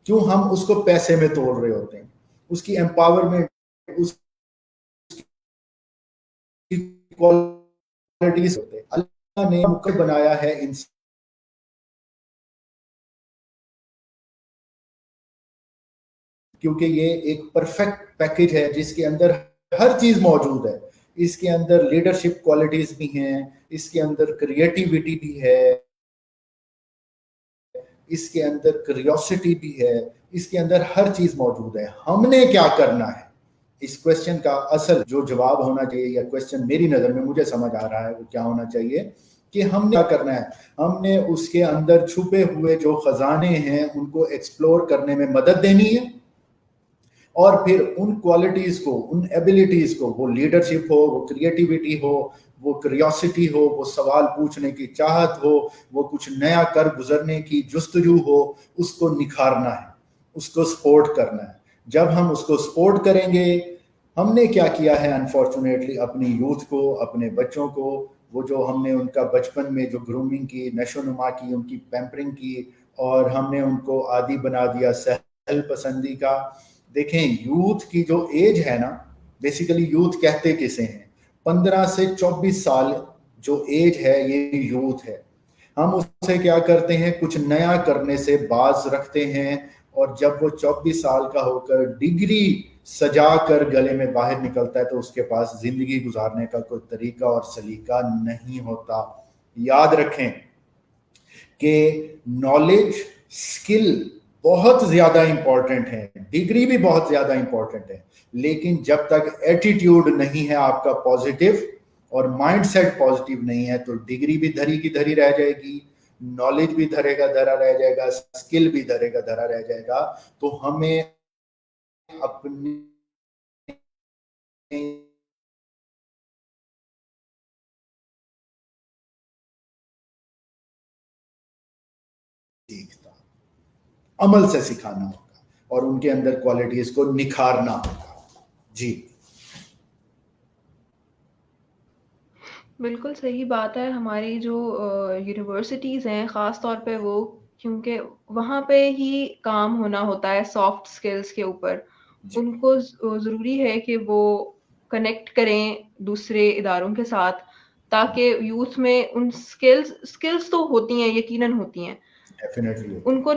کیوں ہم اس کو پیسے میں توڑ رہے ہوتے ہیں؟ اس کی امپاورمنٹ، اس کی کوالٹیز ہوتے ہیں. اللہ نے مکمل بنایا ہے انسان کیونکہ یہ ایک پرفیکٹ پیکج ہے جس کے اندر ہر چیز موجود ہے. اس کے اندر لیڈرشپ کوالٹیز بھی ہیں، اس کے اندر کریٹیوٹی بھی ہے، اس کے اندر کریوسٹی بھی ہے، اس کے اندر ہر چیز موجود ہے. ہم نے کیا کرنا ہے؟ اس کویسچن کا اصل جو جواب ہونا چاہیے، یا کویسچن میری نظر میں مجھے سمجھ آ رہا ہے وہ کیا ہونا چاہیے کہ ہم نے کیا کرنا ہے. ہم نے اس کے اندر چھپے ہوئے جو خزانے ہیں ان کو ایکسپلور کرنے میں مدد دینی ہے، اور پھر ان کوالٹیز کو، ان ایبلٹیز کو، وہ لیڈرشپ ہو، وہ کریٹیوٹی ہو، وہ کریوسٹی ہو، وہ سوال پوچھنے کی چاہت ہو، وہ کچھ نیا کر گزرنے کی جستجو ہو، اس کو نکھارنا ہے، اس کو سپورٹ کرنا ہے. جب ہم اس کو سپورٹ کریں گے، ہم نے کیا کیا ہے انفارچونیٹلی اپنی یوتھ کو، اپنے بچوں کو، وہ جو ہم نے ان کا بچپن میں جو گرومنگ کی، نشو نما کی، ان کی پیمپرنگ کی، اور ہم نے ان کو عادی بنا دیا سہل پسندی کا. دیکھیں یوتھ کی جو ایج ہے نا، بیسیکلی یوتھ کہتے کسے ہیں؟ 15 سے 24 سال جو ایج ہے یہ یوتھ ہے. ہم اس سے کیا کرتے ہیں؟ کچھ نیا کرنے سے باز رکھتے ہیں، اور جب وہ 24 سال کا ہو کر ڈگری سجا کر گلے میں باہر نکلتا ہے تو اس کے پاس زندگی گزارنے کا کوئی طریقہ اور سلیقہ نہیں ہوتا. یاد رکھیں کہ نالج، سکل بہت زیادہ امپورٹنٹ ہے، ڈگری بھی بہت زیادہ امپورٹنٹ ہے، لیکن جب تک ایٹیٹیوڈ نہیں ہے آپ کا پازیٹیو اور مائنڈ سیٹ پازیٹیو نہیں ہے تو ڈگری بھی دھری کی دھری رہ جائے گی، نالج بھی دھرے کا دھرا رہ جائے گا، سکل بھی دھرے کا دھرا رہ جائے گا. تو ہمیں اپنی عمل سے سکھانا ہوگا اور ان کے اندر کوالٹیز کو نکھارنا ہوگا. جی بالکل صحیح بات ہے. ہماری جو یونیورسٹیز ہیں خاص طور پہ وہ، کیونکہ وہاں پہ ہی کام ہونا ہوتا ہے سافٹ سکلز کے اوپر، جی ان کو ضروری ہے کہ وہ کنیکٹ کریں دوسرے اداروں کے ساتھ، تاکہ یوتھ میں ان سکلز تو ہوتی ہیں، یقیناً ہوتی ہیں، ڈیفینیٹلی ہوتی ان کو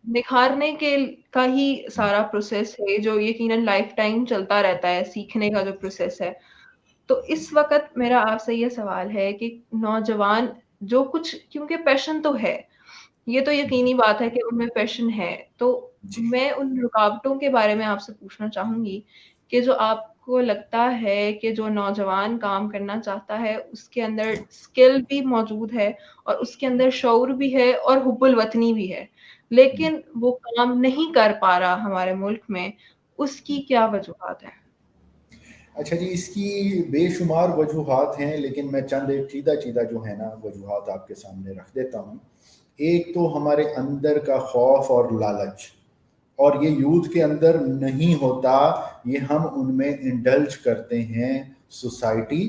نکھارنے کے کا ہی سارا پروسیس ہے جو یقیناً لائف ٹائم چلتا رہتا ہے، سیکھنے کا جو پروسیس ہے. تو اس وقت میرا آپ سے یہ سوال ہے کہ نوجوان جو کچھ، کیونکہ پیشن تو ہے، یہ تو یقینی بات ہے کہ ان میں پیشن ہے، تو جی. میں ان رکاوٹوں کے بارے میں آپ سے پوچھنا چاہوں گی کہ جو آپ کو لگتا ہے کہ جو نوجوان کام کرنا چاہتا ہے اس کے اندر اسکل بھی موجود ہے اور اس کے اندر شعور بھی ہے اور حب الوطنی بھی ہے، لیکن وہ کام نہیں کر پا رہا ہمارے ملک میں، اس کی کیا وجوہات ہیں؟ اچھا جی، اس کی بے شمار وجوہات ہیں، لیکن میں چند ایک چیدہ جو ہے نا وجوہات آپ کے سامنے رکھ دیتا ہوں. ایک تو ہمارے اندر کا خوف اور لالچ، اور یہ یوتھ کے اندر نہیں ہوتا، یہ ہم ان میں انڈلج کرتے ہیں. سوسائٹی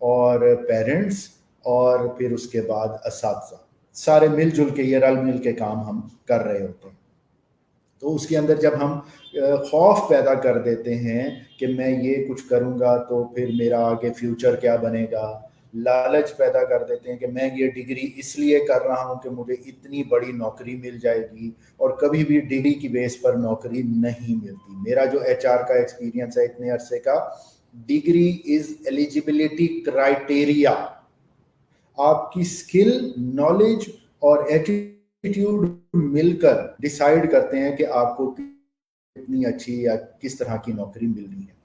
اور پیرنٹس اور پھر اس کے بعد اساتذہ، سارے مل جل کے، یہ رل مل کے کام ہم کر رہے ہوتے ہیں. تو اس کے اندر جب ہم خوف پیدا کر دیتے ہیں کہ میں یہ کچھ کروں گا تو پھر میرا آگے فیوچر کیا بنے گا، لالچ پیدا کر دیتے ہیں کہ میں یہ ڈگری اس لیے کر رہا ہوں کہ مجھے اتنی بڑی نوکری مل جائے گی، اور کبھی بھی ڈگری کی بیس پر نوکری نہیں ملتی. میرا جو ایچ آر کا ایکسپیرینس ہے اتنے عرصے کا، डिग्री इज एलिजिबिलिटी क्राइटेरिया। आपकी स्किल, नॉलेज और एटीट्यूड मिलकर डिसाइड करते हैं कि आपको कितनी अच्छी या किस तरह की नौकरी मिल रही है।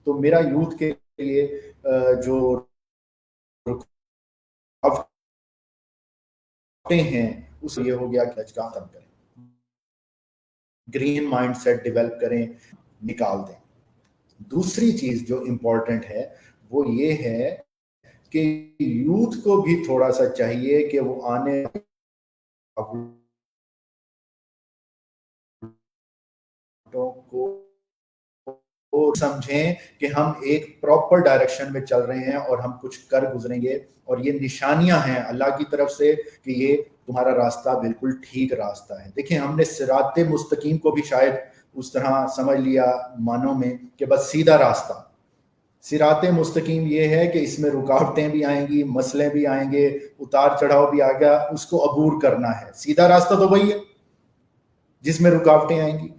तो मेरा यूथ के लिए जो रुकावटें हैं उस ये हो गया कि काम करें, ग्रीन माइंडसेट डेवलप करें, निकाल दें। दूसरी चीज जो इम्पोर्टेंट है वो ये है कि यूथ को भी थोड़ा सा चाहिए कि वो आने को समझें कि हम एक प्रॉपर डायरेक्शन में चल रहे हैं और हम कुछ कर गुजरेंगे, और ये निशानियां हैं अल्लाह की तरफ से कि ये तुम्हारा रास्ता बिल्कुल ठीक रास्ता है। देखिए, हमने सिराते मुस्तकीम को भी शायद उस तरह समझ लिया मानों में कि बस सीधा रास्ता। सिराते मुस्तकीम ये है कि इसमें रुकावटें भी आएंगी, मसले भी आएंगे, उतार चढ़ाव भी आएगा, उसको अबूर करना है। सीधा रास्ता तो वही है जिसमें रुकावटें आएंगी।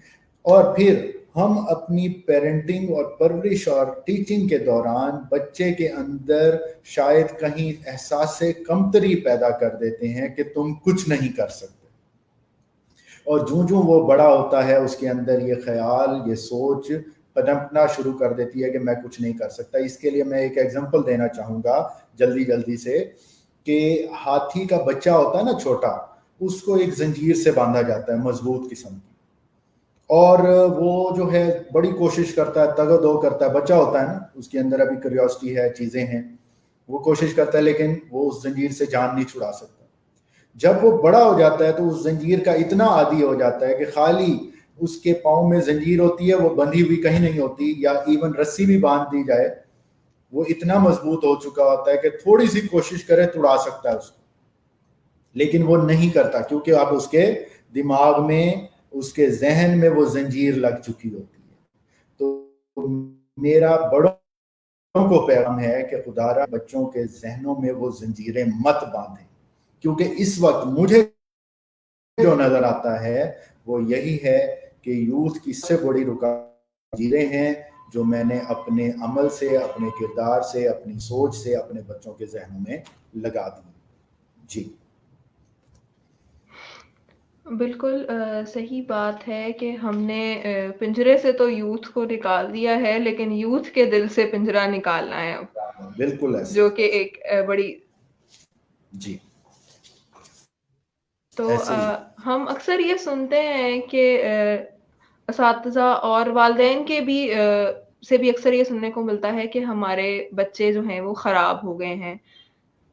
और फिर हम अपनी पेरेंटिंग और परवरिश और टीचिंग के दौरान बच्चे के अंदर शायद कहीं एहसास से कमतरी पैदा कर देते हैं कि तुम कुछ नहीं कर सकते, और जूं जूं वो बड़ा होता है उसके अंदर ये ख्याल, ये सोच पनपना शुरू कर देती है कि मैं कुछ नहीं कर सकता। इसके लिए मैं एक एग्जांपल देना चाहूँगा जल्दी जल्दी से, कि हाथी का बच्चा होता है ना छोटा, उसको एक जंजीर से बांधा जाता है मजबूत किस्म की, और वो जो है बड़ी कोशिश करता है, तगदो करता है, बच्चा होता है ना, उसके अंदर अभी क्यूरियोसिटी है, चीज़ें हैं, वो कोशिश करता है, लेकिन वो उस जंजीर से जान नहीं छुड़ा सकता। जब वो बड़ा हो जाता है तो उस जंजीर का इतना आदी हो जाता है कि खाली उसके पाँव में जंजीर होती है, वो बंधी हुई कहीं नहीं होती, या इवन रस्सी भी बांध दी जाए, वो इतना मजबूत हो चुका होता है कि थोड़ी सी कोशिश करे तुड़ा सकता है उसको, लेकिन वो नहीं करता, क्योंकि अब उसके दिमाग में, उसके जहन में वो जंजीर लग चुकी होती है। तो मेरा बड़ों को पैगाम है कि खुदारा बच्चों के जहनों में वो जंजीरें मत बांधें, क्योंकि इस वक्त मुझे जो नजर आता है वो यही है कि यूथ की सबसे बड़ी रुकावटें हैं जो मैंने अपने अमल से, अपने किरदार से, अपनी सोच से अपने बच्चों के जहनों में लगा दी। जी बिल्कुल सही बात है कि हमने पिंजरे से तो यूथ को निकाल दिया है, लेकिन यूथ के दिल से पिंजरा निकालना है अब, बिल्कुल ऐसे। जो कि एक बड़ी जी तो ऐसे ही। हम अक्सर ये सुनते हैं कि असातिज़ा और वालिदैन के भी से भी अक्सर ये सुनने को मिलता है कि हमारे बच्चे जो हैं वो ख़राब हो गए हैं,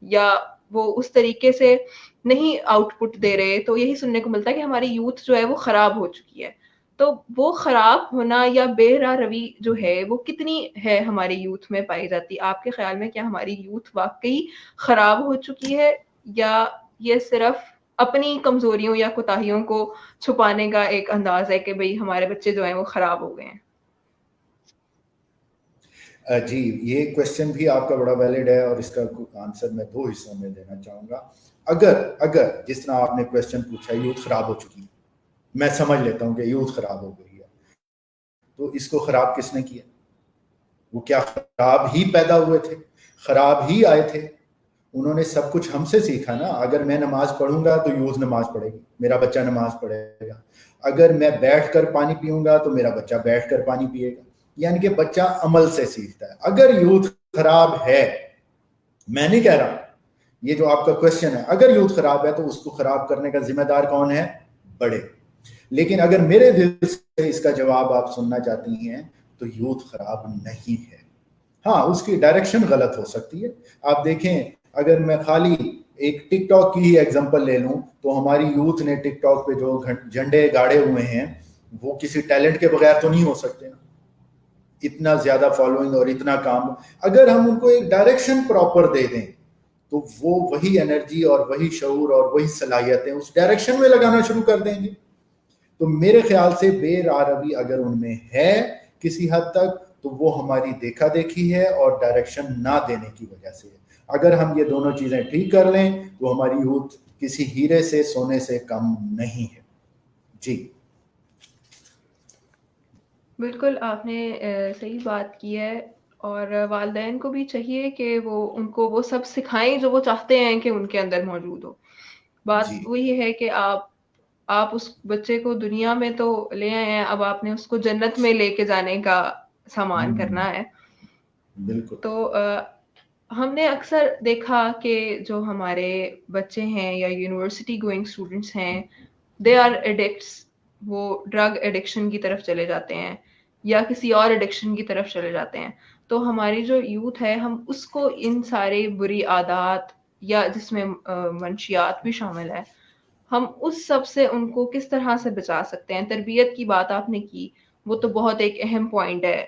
या वो उस तरीके से नहीं आउटपुट दे रहे, तो यही सुनने को मिलता है कि हमारी यूथ जो है वो ख़राब हो चुकी है। तो वो ख़राब होना या बेराह रवी जो है वो कितनी है हमारी यूथ में पाई जाती है? आपके ख़्याल में क्या हमारी यूथ वाक़ई ख़राब हो चुकी है, या ये सिर्फ़ अपनी कमज़ोरियों या कोताहियों को छुपाने का एक अंदाज़ है कि भई हमारे बच्चे जो हैं वो ख़राब हो गए हैं? जी, ये क्वेश्चन भी आपका बड़ा वैलिड है और इसका आंसर मैं दो हिस्सों में देना चाहूँगा। अगर अगर जिस तरह आपने क्वेश्चन पूछा है, यूथ खराब हो चुकी है, मैं समझ लेता हूँ कि यूथ खराब हो गई है, तो इसको खराब किसने किया? वो क्या खराब ही पैदा हुए थे? खराब ही आए थे? उन्होंने सब कुछ हमसे सीखा ना। अगर मैं नमाज पढ़ूंगा तो यूथ नमाज पढ़ेगी, मेरा बच्चा नमाज पढ़ेगा। अगर मैं बैठ कर पानी पीऊंगा तो मेरा बच्चा बैठ कर पानी पिएगा। यानी कि बच्चा अमल से सीखता है। अगर यूथ खराब है, मैं नहीं कह रहा, ये जो आपका क्वेश्चन है, अगर यूथ खराब है तो उसको खराब करने का जिम्मेदार कौन है? बड़े। लेकिन अगर मेरे दिल से इसका जवाब आप सुनना चाहती हैं तो यूथ खराब नहीं है। हाँ, उसकी डायरेक्शन गलत हो सकती है। आप देखें, अगर मैं खाली एक टिकटॉक की ही एग्जांपल ले लूं तो हमारी यूथ ने टिकटॉक पे जो झंडे गाड़े हुए हैं वो किसी टैलेंट के बगैर तो नहीं हो सकते ना। इतना ज्यादा फॉलोइंग और इतना काम, अगर हम उनको एक डायरेक्शन प्रॉपर दे दें तो वो वही एनर्जी और वही शऊर और वही सलाहियतें उस डायरेक्शन में लगाना शुरू कर देंगे। तो मेरे ख्याल से बेरारवी अगर उनमें है किसी हद तक, तो वो हमारी देखा देखी है और डायरेक्शन ना देने की वजह से है। अगर हम ये दोनों चीजें ठीक कर लें तो हमारी यूथ किसी हीरे से, सोने से कम नहीं है। जी बिल्कुल, आपने सही बात की है। اور والدین کو بھی چاہیے کہ وہ ان کو وہ سب سکھائیں جو وہ چاہتے ہیں کہ ان کے اندر موجود ہو. بات جی وہی ہے کہ آپ اس بچے کو دنیا میں تو لے آئے ہیں، اب آپ نے اس کو جنت میں لے کے جانے کا سامان ہوں، کرنا ہے. بالکل. تو ہم نے اکثر دیکھا کہ جو ہمارے بچے ہیں یا یونیورسٹی گوئنگ اسٹوڈنٹس ہیں، دے آر ایڈکٹس. وہ ڈرگ ایڈکشن کی طرف چلے جاتے ہیں یا کسی اور ایڈکشن کی طرف چلے جاتے ہیں. تو ہماری جو یوتھ ہے، ہم اس کو ان سارے بری عادات یا جس میں منشیات بھی شامل ہے، ہم اس سب سے ان کو کس طرح سے بچا سکتے ہیں. تربیت کی بات آپ نے کی، وہ تو بہت ایک اہم پوائنٹ ہے.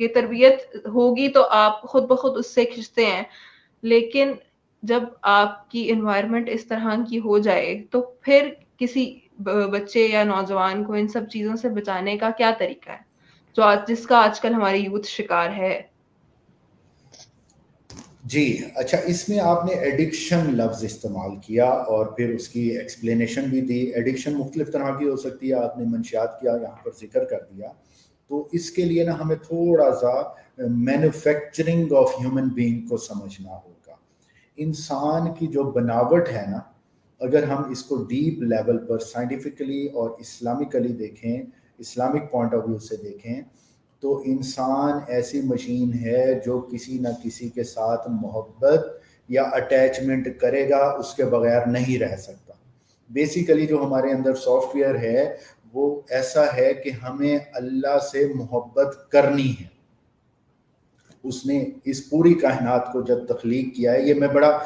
یہ تربیت ہوگی تو آپ خود بخود اس سے کھنچتے ہیں، لیکن جب آپ کی انوائرمنٹ اس طرح کی ہو جائے تو پھر کسی بچے یا نوجوان کو ان سب چیزوں سے بچانے کا کیا طریقہ ہے جو جس کا آج کل ہماری یوتھ شکار ہے. جی اچھا، اس میں آپ نے ایڈکشن لفظ استعمال کیا اور پھر اس کی ایکسپلینیشن بھی دی. ایڈکشن مختلف طرح کی ہو سکتی ہے، آپ نے منشیات کیا یہاں پر ذکر کر دیا. تو اس کے لیے نا ہمیں تھوڑا سا مینوفیکچرنگ آف ہیومن بینگ کو سمجھنا ہوگا. انسان کی جو بناوٹ ہے نا، اگر ہم اس کو ڈیپ لیول پر سائنٹیفکلی اور اسلامکلی دیکھیں، اسلامک پوائنٹ آف ویو سے دیکھیں، تو انسان ایسی مشین ہے جو کسی نہ کسی کے ساتھ محبت یا اٹیچمنٹ کرے گا، اس کے بغیر نہیں رہ سکتا. بیسیکلی جو ہمارے اندر سافٹ ویئر ہے وہ ایسا ہے کہ ہمیں اللہ سے محبت کرنی ہے. اس نے اس پوری کائنات کو جب تخلیق کیا ہے، یہ میں بڑا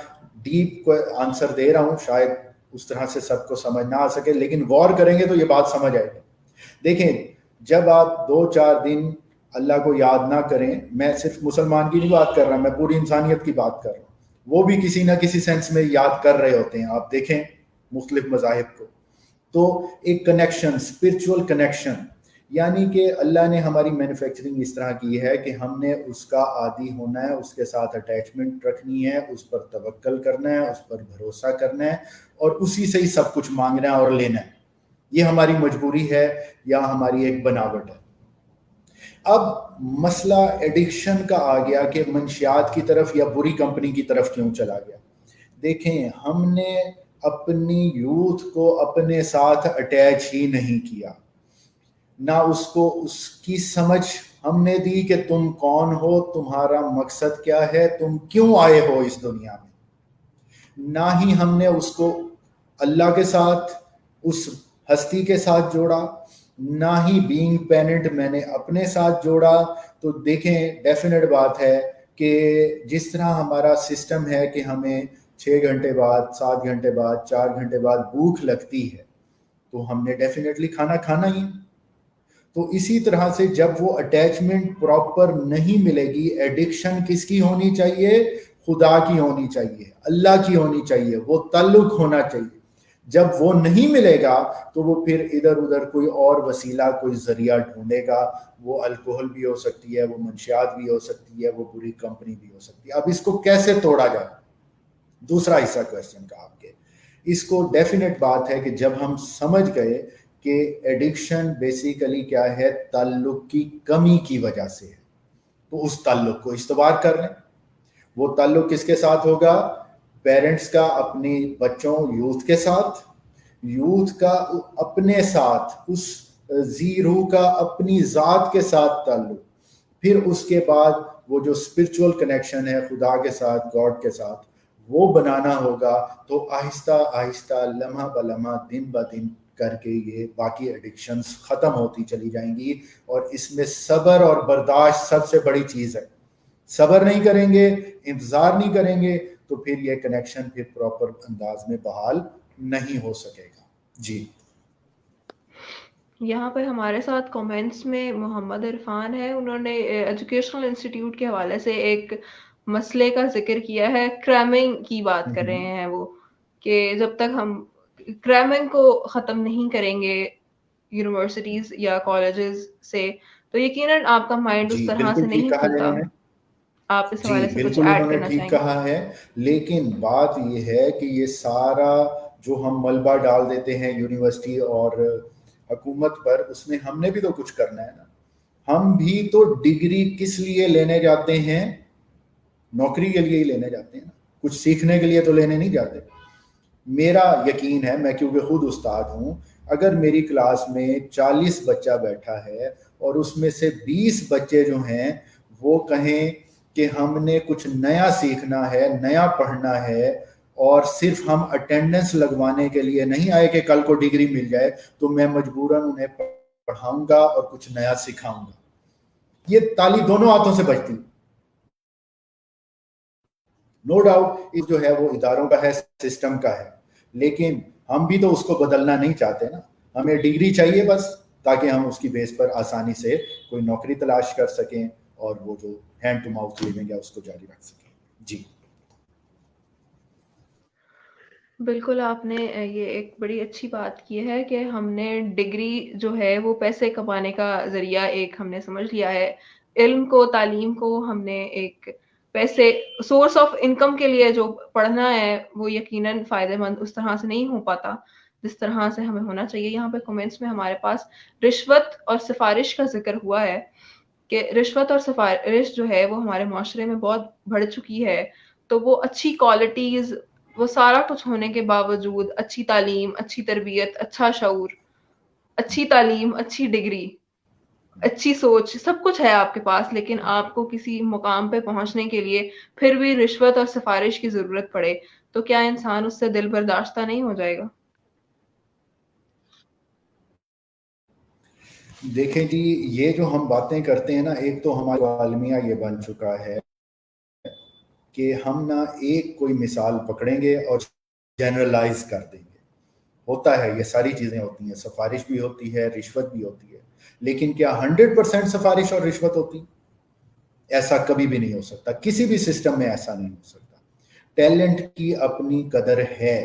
ڈیپ آنسر دے رہا ہوں، شاید اس طرح سے سب کو سمجھ نہ آ سکے، لیکن غور کریں گے تو یہ بات سمجھ آئے گی. دیکھیں، جب آپ 2-4 دن اللہ کو یاد نہ کریں، میں صرف مسلمان کی نہیں بات کر رہا، میں پوری انسانیت کی بات کر رہا ہوں، وہ بھی کسی نہ کسی سینس میں یاد کر رہے ہوتے ہیں. آپ دیکھیں مختلف مذاہب کو، تو ایک کنیکشن، اسپرچول کنیکشن، یعنی کہ اللہ نے ہماری مینوفیکچرنگ اس طرح کی ہے کہ ہم نے اس کا عادی ہونا ہے، اس کے ساتھ اٹیچمنٹ رکھنی ہے، اس پر توکل کرنا ہے، اس پر بھروسہ کرنا ہے، اور اسی سے ہی سب کچھ مانگنا ہے اور لینا ہے. یہ ہماری مجبوری ہے یا ہماری ایک بناوٹ ہے. اب مسئلہ ایڈکشن کا آ گیا کہ منشیات کی طرف یا بری کمپنی کی طرف کیوں چلا گیا. دیکھیں، ہم نے اپنی یوتھ کو اپنے ساتھ اٹیچ ہی نہیں کیا، نہ اس کو اس کی سمجھ ہم نے دی کہ تم کون ہو، تمہارا مقصد کیا ہے، تم کیوں آئے ہو اس دنیا میں. نہ ہی ہم نے اس کو اللہ کے ساتھ، اس ہستی کے ساتھ جوڑا، نہ ہی بینگ پیرنٹ میں نے اپنے ساتھ جوڑا. تو دیکھیں، ڈیفینیٹ بات ہے کہ جس طرح ہمارا سسٹم ہے کہ ہمیں 6 گھنٹے بعد، 7 گھنٹے بعد، 4 گھنٹے بعد بھوک لگتی ہے، تو ہم نے ڈیفینیٹلی کھانا کھانا ہی. تو اسی طرح سے جب وہ اٹیچمنٹ پراپر نہیں ملے گی، ایڈکشن کس کی ہونی چاہیے؟ خدا کی ہونی چاہیے، اللہ کی ہونی چاہیے، وہ تعلق ہونا چاہیے. جب وہ نہیں ملے گا تو وہ پھر ادھر ادھر کوئی اور وسیلہ، کوئی ذریعہ ڈھونڈے گا. وہ الکوہل بھی ہو سکتی ہے، وہ منشیات بھی ہو سکتی ہے، وہ بری کمپنی بھی ہو سکتی ہے. اب اس کو کیسے توڑا جائے؟ دوسرا حصہ کویسچن کا آپ کے، اس کو ڈیفینیٹ بات ہے کہ جب ہم سمجھ گئے کہ ایڈکشن بیسیکلی کیا ہے، تعلق کی کمی کی وجہ سے ہے، تو اس تعلق کو استوار کر لیں. وہ تعلق کس کے ساتھ ہوگا؟ پیرنٹس کا اپنی بچوں، یوتھ کے ساتھ، یوتھ کا اپنے ساتھ، اس ذی روح کا اپنی ذات کے ساتھ تعلق. پھر اس کے بعد وہ جو اسپرچول کنیکشن ہے خدا کے ساتھ، گاڈ کے ساتھ، وہ بنانا ہوگا. تو آہستہ آہستہ، لمحہ بلمحہ، دن بدن کر کے یہ باقی ایڈکشنز ختم ہوتی چلی جائیں گی. اور اس میں صبر اور برداشت سب سے بڑی چیز ہے. صبر نہیں کریں گے، انتظار نہیں کریں گے، تو پھر یہ کنیکشن پھر پراپر انداز میں بحال نہیں ہو سکے گا. جی یہاں پر ہمارے ساتھ کومنٹس میں محمد عرفان ہے، انہوں نے ایجوکیشنل انسٹیٹیوٹ کے حوالے سے ایک مسئلے کا ذکر کیا ہے. کریمنگ کی بات کر رہے ہیں وہ، کہ جب تک ہم کریمنگ کو ختم نہیں کریں گے یونیورسٹیز یا کالجز سے، تو یقیناً آپ کا مائنڈ اس جی طرح سے بالکل ٹھیک نہیں کہا کھلتا. انہوں نے. آپ اس جی حوالے سے کچھ بالکل ایڈ انہوں نے کرنا ٹھیک چاہیں گے؟ کہا ہے، لیکن بات یہ ہے کہ یہ سارا جو ہم ملبہ ڈال دیتے ہیں یونیورسٹی اور حکومت پر، اس میں ہم نے بھی تو کچھ کرنا ہے نا. हम भी तो डिग्री किस लिए लेने जाते हैं? नौकरी के लिए ही लेने जाते हैं ना, कुछ सीखने के लिए तो लेने नहीं जाते। मेरा यकीन है, मैं क्योंकि खुद उस्ताद हूं, अगर मेरी क्लास में 40 बच्चा बैठा है और उसमें से 20 बच्चे जो हैं वो कहें कि हमने कुछ नया सीखना है, नया पढ़ना है, और सिर्फ हम अटेंडेंस लगवाने के लिए नहीं आए कि कल को डिग्री मिल जाए, तो मैं मजबूरन उन्हें पढ़ाऊंगा और कुछ नया सिखाऊंगा। ये ताली दोनों हाथों से बजती। नो डाउट इस जो है वो इदारों का है, सिस्टम का है, लेकिन हम भी तो उसको बदलना नहीं चाहते ना। हमें डिग्री चाहिए बस, ताकि हम उसकी बेस पर आसानी से कोई नौकरी तलाश कर सकें और वो जो हैंड टू माउथ लिविंग है उसको जारी रख सकें। जी बिल्कुल, आपने ये एक बड़ी अच्छी बात की है कि हमने डिग्री जो है वो पैसे कमाने का ज़रिया एक हमने समझ लिया है। इल्म को, तालीम को हमने एक पैसे सोर्स ऑफ इनकम के लिए जो पढ़ना है वो यकीनन फ़ायदेमंद उस तरह से नहीं हो पाता, जिस तरह से हमें होना चाहिए। यहाँ पे कमेंट्स में हमारे पास रिश्वत और सिफ़ारिश का ज़िक्र हुआ है कि रिश्वत और सिफ़ारिश जो है वो हमारे मुआशरे में बहुत बढ़ चुकी है। तो वो अच्छी क्वालिटीज़, वो सारा कुछ होने के बावजूद अच्छी तालीम, अच्छी तरबियत, अच्छा शऊर, अच्छी तालीम, अच्छी डिग्री, अच्छी सोच, सब कुछ है आपके पास, लेकिन आपको किसी मुकाम पे पहुंचने के लिए फिर भी रिश्वत और सिफारिश की जरूरत पड़े, तो क्या इंसान उससे दिल बर्दाश्ता नहीं हो जाएगा? देखें जी, ये जो हम बातें करते हैं ना, एक तो हमारा आलमिया ये बन चुका है कि हम ना एक कोई मिसाल पकड़ेंगे और जनरलाइज कर देंगे। होता है, ये सारी चीज़ें होती हैं, सिफारिश भी होती है, रिश्वत भी होती है, लेकिन क्या 100% सिफारिश और रिश्वत होती? ऐसा कभी भी नहीं हो सकता, किसी भी सिस्टम में ऐसा नहीं हो सकता। टैलेंट की अपनी कदर है,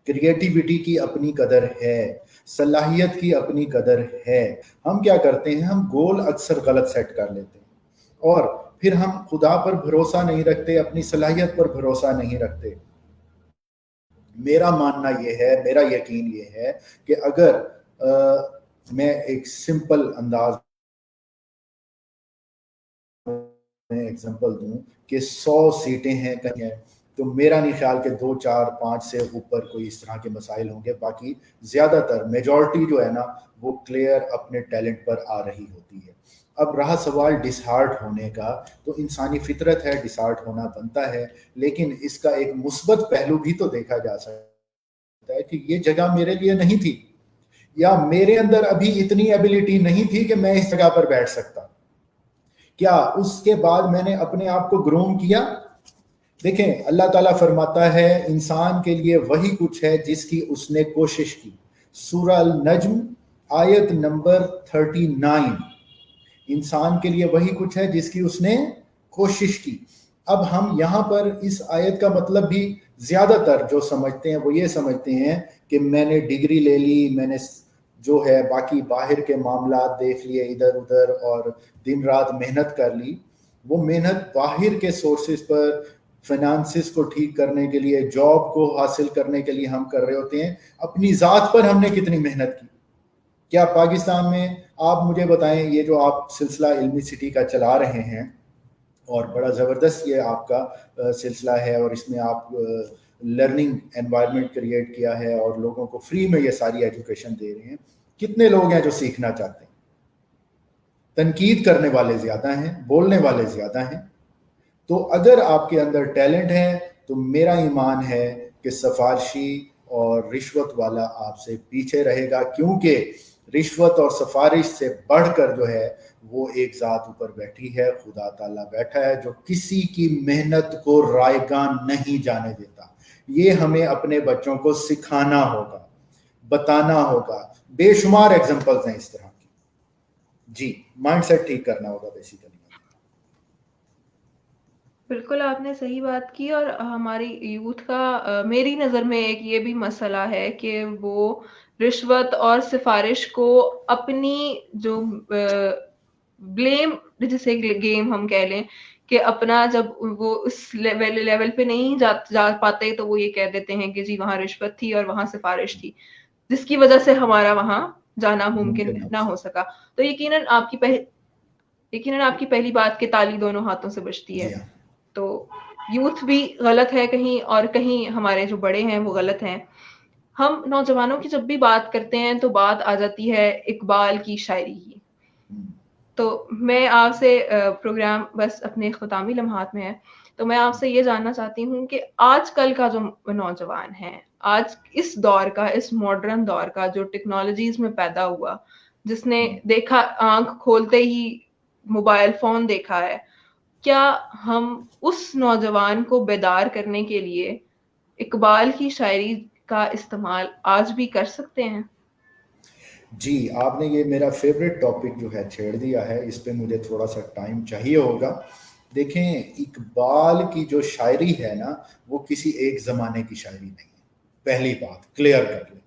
क्रिएटिविटी की अपनी कदर है, सलाहियत की अपनी कदर है। हम क्या करते हैं, हम गोल अक्सर गलत सेट कर लेते हैं और फिर हम खुदा पर भरोसा नहीं रखते, अपनी सलाहियत पर भरोसा नहीं रखते। मेरा मानना ये है, मेरा यकीन ये है कि अगर मैं एक सिंपल अंदाज में एग्जांपल दूं कि 100 सीटें हैं कहीं है, तो मेरा नहीं ख्याल कि 2 4 5 से ऊपर कोई इस तरह के मसाइल होंगे। बाकी ज्यादातर मेजॉरिटी जो है ना वो क्लियर अपने टैलेंट पर आ रही होती है। अब रहा सवाल डिसहार्ट होने का, तो इंसानी फितरत है, डिसहार्ट होना बनता है, लेकिन इसका एक मुस्बत पहलू भी तो देखा जा सकता है कि ये जगह मेरे लिए नहीं थी, या मेरे अंदर अभी इतनी एबिलिटी नहीं थी कि मैं इस जगह पर बैठ सकता। क्या उसके बाद मैंने अपने आप को ग्रूम किया? देखें, अल्लाह ताला फरमाता है इंसान के लिए वही कुछ है जिसकी उसने कोशिश की। सूरह अल नज्म आयत नंबर 39, इंसान के लिए वही कुछ है जिसकी उसने कोशिश की। अब हम यहाँ पर इस आयत का मतलब भी ज्यादातर जो समझते हैं वो ये समझते हैं कि मैंने डिग्री ले ली, मैंने जो है बाकी बाहर के मामला देख लिए इधर उधर और दिन रात मेहनत कर ली। वो मेहनत बाहर के सोर्सेज पर, फाइनेंसिस को ठीक करने के लिए, जॉब को हासिल करने के लिए हम कर रहे होते हैं। अपनी ज़ात पर हमने कितनी मेहनत की? क्या पाकिस्तान में, आप मुझे बताएं, ये जो आप सिलसिला इल्मी सिटी का चला रहे हैं और बड़ा ज़बरदस्त ये आपका सिलसिला है और इसमें आप लर्निंग एनवायरनमेंट क्रिएट किया है और लोगों को फ्री में ये सारी एजुकेशन दे रहे हैं, कितने लोग हैं जो सीखना चाहते हैं? तनकीद करने वाले ज़्यादा हैं, बोलने वाले ज़्यादा हैं। तो अगर आपके अंदर टैलेंट है तो मेरा ईमान है कि सिफारशी और रिश्वत वाला आपसे पीछे रहेगा, क्योंकि रिश्वत और सिफारिश से बढ़कर जो है वो एक ज़ात ऊपर बैठी है, खुदा ताला बैठा है, जो किसी की मेहनत को रायगान नहीं जाने देता। ये हमें अपने बच्चों को सिखाना होगा, बताना होगा। बेशुमार एग्जांपल्स हैं इस तरह की। जी, माइंडसेट ठीक करना होगा बेसिकली। बिल्कुल, आपने सही बात की। और हमारी यूथ का मेरी नज़र में एक ये भी मसला है कि वो रिश्वत और सिफारिश को अपनी जो ब्लेम, जिसे गेम हम कह लें, कि अपना जब वो उस लेवल पे नहीं जा पाते तो वो ये कह देते हैं कि जी वहाँ रिश्वत थी और वहाँ सिफारिश थी, जिसकी वजह से हमारा वहाँ जाना मुमकिन मुमकिन हो ना हो सकता। सका। तो यकीनन आपकी यकीनन आपकी पहली बात कि ताली दोनों हाथों से बजती है, जी हाँ। तो यूथ भी गलत है कहीं और कहीं हमारे जो बड़े हैं वो गलत हैं। हम नौजवानों की जब भी बात करते हैं तो बात आ जाती है इकबाल की शायरी की। तो मैं आपसे प्रोग्राम बस अपने इख्तितामी लम्हात में है, तो मैं आपसे ये जानना चाहती हूँ कि आजकल का जो नौजवान है, आज इस दौर का, इस मॉडर्न दौर का जो टेक्नोलॉजीज़ में पैदा हुआ, जिसने देखा आँख खोलते ही मोबाइल फ़ोन देखा है, क्या हम उस नौजवान को बेदार करने के लिए इकबाल की शायरी का इस्तेमाल आज भी कर सकते हैं? जी, आपने ये मेरा फेवरेट टॉपिक जो है छेड़ दिया है, इस पे मुझे थोड़ा सा टाइम चाहिए होगा। देखें, इकबाल की जो शायरी है ना, वो किसी एक ज़माने की शायरी नहीं है। पहली बात क्लियर कर लें,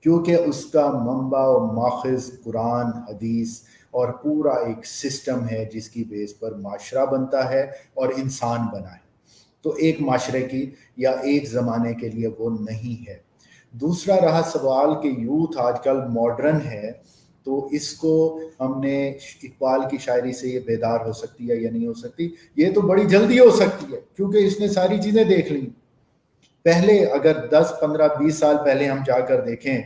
क्योंकि उसका मंबा और माखज़ कुरान, हदीस और पूरा एक सिस्टम है जिसकी बेस पर माशरा बनता है और इंसान बना है। तो एक माशरे की या एक ज़माने के लिए वो नहीं है। दूसरा रहा सवाल कि यूथ आजकल मॉडर्न है, तो इसको हमने इकबाल की शायरी से ये बेदार हो सकती है या नहीं हो सकती, ये तो बड़ी जल्दी हो सकती है क्योंकि इसने सारी चीज़ें देख ली। पहले अगर 10, 15, 20 साल पहले हम जाकर देखें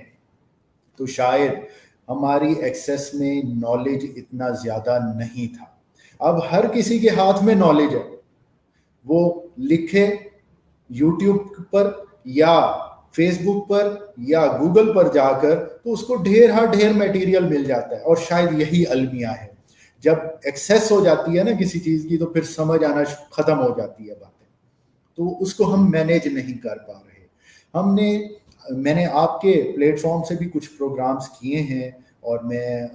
तो शायद हमारी एक्सेस में नॉलेज इतना ज़्यादा नहीं था। अब हर किसी के हाथ में नॉलेज है, वो लिखे यूट्यूब पर या फेसबुक पर या गूगल पर जाकर, तो उसको ढेर मटेरियल मिल जाता है। और शायद यही अलमिया है, जब एक्सेस हो जाती है ना किसी चीज़ की, तो फिर समझ आना ख़त्म हो जाती है बातें, तो उसको हम मैनेज नहीं कर पा रहे। मैंने आपके प्लेटफॉर्म से भी कुछ प्रोग्राम्स किए हैं और मैं